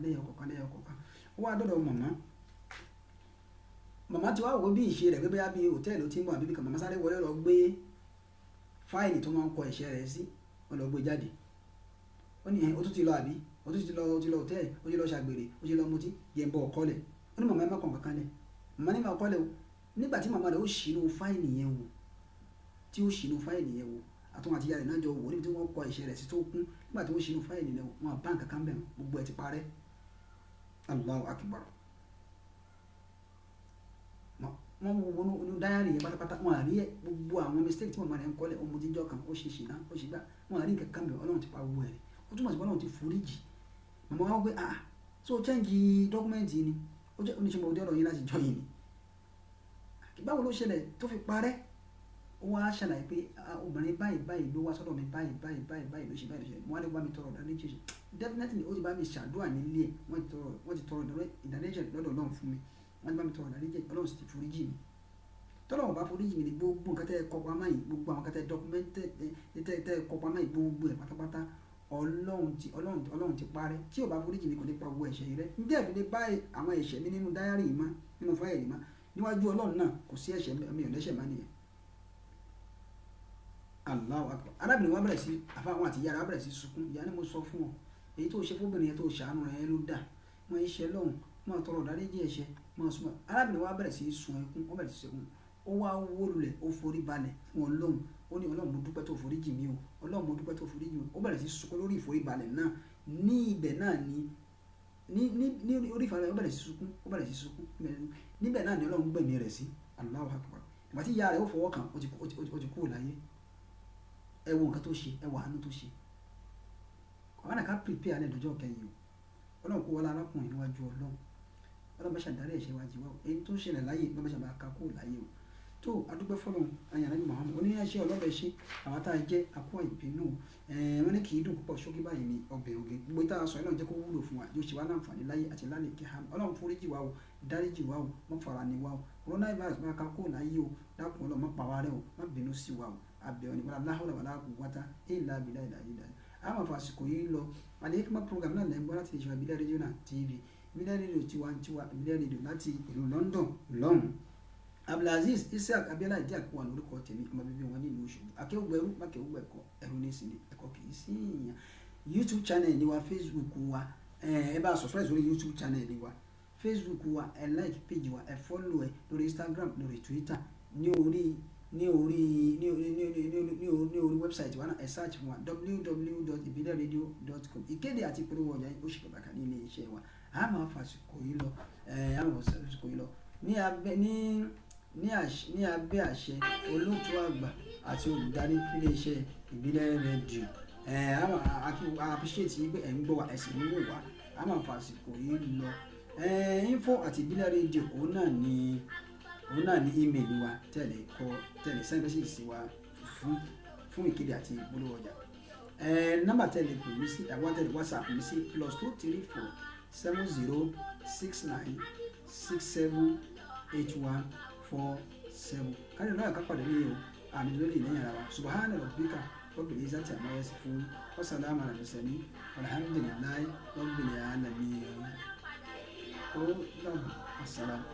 ó wá dọ́dọ̀ màmá tí wàá wò bí ìṣe rẹ̀ gbé bí hòtẹ́ẹ̀lì ó ti ń bọ̀ àbíbí kan màmá sáré wọlé lọ gbé fáìlì tó máa ń kọ ẹ̀ṣẹ̀ rẹ̀ sí wọn lọ gbé jáde ó ní ó tún ti lọ àbí ó tún ti lọ hòtẹ́ẹ̀lì ó ti lọ ṣàgbèrè ó ti lọ mutí yẹn bọ̀ ọ̀kọ́lẹ̀ ó ní màmá ẹ̀ má kàn kankan lẹ̀ màmá ní ma ọ̀kọ́lẹ̀ o nígbà tí màmá rẹ̀ ó ṣìnú fáìlì yẹn wò àtúwọn àti ìyá rẹ̀ náà jọ wò níbi tí wọ́n kọ ẹ̀ṣẹ̀ rẹ̀ sí tó kún nígbà tí wọ́n ṣìnú fáìlì yẹn wọn àbá nǹkan kan bẹ̀ gbogbo ẹ̀ ti parẹ́ Allahu Akbar wọ́n wo inú dáyàrí yẹn pátápátá wọn àrí gbogbo àwọn mistake tí màmá rẹ̀ ń kọ́lẹ̀ ọmọ jíjọ́ kan ó ṣe ṣìnà ó ṣe gbà wọn àrí nǹkan kan bẹ̀ ọlọ́run ti pa gbogbo ẹ̀ ó túmọ̀ sí pé ọlọ́run ti foríjì màmá wa gbé so change dọ́kúmẹ́ǹtì ni ó jẹ́ oníṣẹ́ ọdẹ ọ̀rọ̀ yín láti jọ yìí ni báwo ló ṣẹlẹ̀ tó fi parẹ́ ó wá ṣàlàyé pé obìnrin báyìí ló wá sọ́dọ̀ mi báyìí ló ṣe wọ́n á lè bá mi tọrọ ìdáríjì definitely ó ti bá mi ṣàdúrà nílé ẹ̀ wọ́n ti tọrọ ìdáríjì lọ́dọ̀ ọlọ́run fún mi wọ́n ti bá mi tọrọ ìdáríjì ọlọ́run sì ti foríjì mi tọ́lọ́run bá foríjì mi ní gbogbo nǹkan tẹ́ ẹ kọ pamọ́ yìí gbogbo àwọn nǹkan tẹ́ ẹ dọ́kúmẹ́ntẹ́ tẹ́ ẹ kọ pamọ́ yìí gbogbo ẹ̀ pátápátá ọlọ́run ti parẹ́ tí ò bá foríjì mi kò ní pa gbogbo ẹ̀ṣẹ̀ yìí rẹ́ ǹjẹ́ ìfi lè bá àwọn ẹ̀ṣẹ̀ mi nínú dáyárì yìí mọ́ nínú fáìlì mọ́ níwájú ọlọ́run náà kò sí ẹ̀ṣẹ̀ mi ò lẹ́ṣẹ̀ má nìyẹn. Allahu Akbar arábìnrin wa bẹ̀rẹ̀ sí àfáwọn àti ìyá rẹ̀ bẹ̀rẹ̀ sí sunkún ìyá ni mo sọ fún ọ èyí tó ṣe fóbìnrin yẹn tó ṣàánú rẹ̀ yẹn ló dà wọ́n ń ṣe lọ́hùn máa tọrọ ìdáríjì ẹ̀ṣẹ̀ máa súnmọ́ arábìnrin wa bẹ̀rẹ̀ sí sun ẹkún ó bẹ̀rẹ̀ sí sẹ́kún ó wá wó lulẹ̀ ó forí balẹ̀ fún ọlọ́run ó ní ọlọ́run mo dúpẹ́ tó foríjì mi o ọlọ́run mo dúpẹ́ tó foríjì mi o ó bẹ̀rẹ̀ sí sunkún lórí ìforíbalẹ̀ náà ní ibẹ̀ náà ní orí ìfàlẹ́ ó bẹ̀rẹ̀ sí sunkún níbẹ̀ náà ni ọlọ́run gbẹ̀mí rẹ̀ sí Allahu Akbar ìgbà tí ìyá rẹ̀ ó fọwọ́ kàn ó ti kúrò láyé. Ẹ wo nǹkan tó ṣe, ẹ wo àánú tó ṣe. Àwọn àná ká prepare alẹ́ lọ́jọ́ kẹyìn o. Ọlọ́run kó wọlé arákùnrin níwájú Ọlọ́run. Ọlọ́run bá ṣàdárí ẹ̀ṣẹ̀ wa jì wá o. Èyí tó ṣẹlẹ̀ láyé ló bá ṣàbá ká kúrò láyé o. Tó adúpẹ́ fọ́lọ́run ayàn Ànábì Muhammad oníyànṣẹ́ ọlọ́bẹ̀ ṣe àwọn tá a jẹ́ akọ́ ìbínú wọ́n ní kì í dùn púpọ̀ ṣókí báyìí ní ọbẹ̀ oge gbogbo tá a sọ Ọlọ́run jẹ́ kó wúlò fún wa yóò ṣe wá láǹfààní láyé àti lálẹ́ kíá Ọlọ́run foríjì wa o dáríjì wa o mọ́ fara ni wa o coronavirus máa ká kó láyé o dákun Ọlọ́run má pa wá rẹ́ o má bínú sí wa o abẹ́ ọ ní wàlá láhùlà wàlá quwwata illa billahi ìlà àwọn àfàsìkò yìí lọ Al-Hikmat program náà lẹ́gbọ́n láti ìṣòro Ìbílẹ̀ rédíò náà TV Ìbílẹ̀ rédíò tiwantiwa Ìbílẹ̀ rédíò láti ìlú London lọ́hùn. Abdulaziz Isiaq Abiola ìdí àkọwà lórúkọ tèmi ọmọ bíbí wọn nílùú Òṣogbo akéwògbẹrú mákèwògbẹkọ ẹrú ní sílẹ̀ ẹ̀kọ́ kì í sí ìyàn. YouTube channel ni wa, Facebook wa ẹ bá subscribe lórí YouTube channel ni wa, Facebook wa ẹ like page wa ẹ follow ẹ lórí Instagram lórí Twitter ní orí website wa náà ẹ search fún wa www.ibileradio.com. Ìkéde àti ìpolówó ọjà yìí ó ṣe pàtàkì ní ilé iṣẹ́ wa a máa fàsìkò yìí lọ ní abẹ́ àṣẹ olóòtú àgbà àti olùdarí ilé iṣẹ́ Ìbílẹ̀ rédíò appreciate yìí pé ẹ̀ ń gbọ́ wa ẹ̀sìn ń wò wá a máa fàsìkò yìí lọ info@ibileradio òun náà ní email wa tẹ̀lé send message sí wa fún ìkéde àti ìpolówó ọjà nọ́mbà tẹ̀lé pè mí sí àwọn tẹ̀lé WhatsApp mi sí +234 7069678147 kárí lọ́yà ká pàdé ní o àmì lórí ìlẹ́yìn ara wa subhana rabbika rabbil izzati amma yasifun wa salamun ala mursalin walhamdulillahi rabbil alamin. Assalamu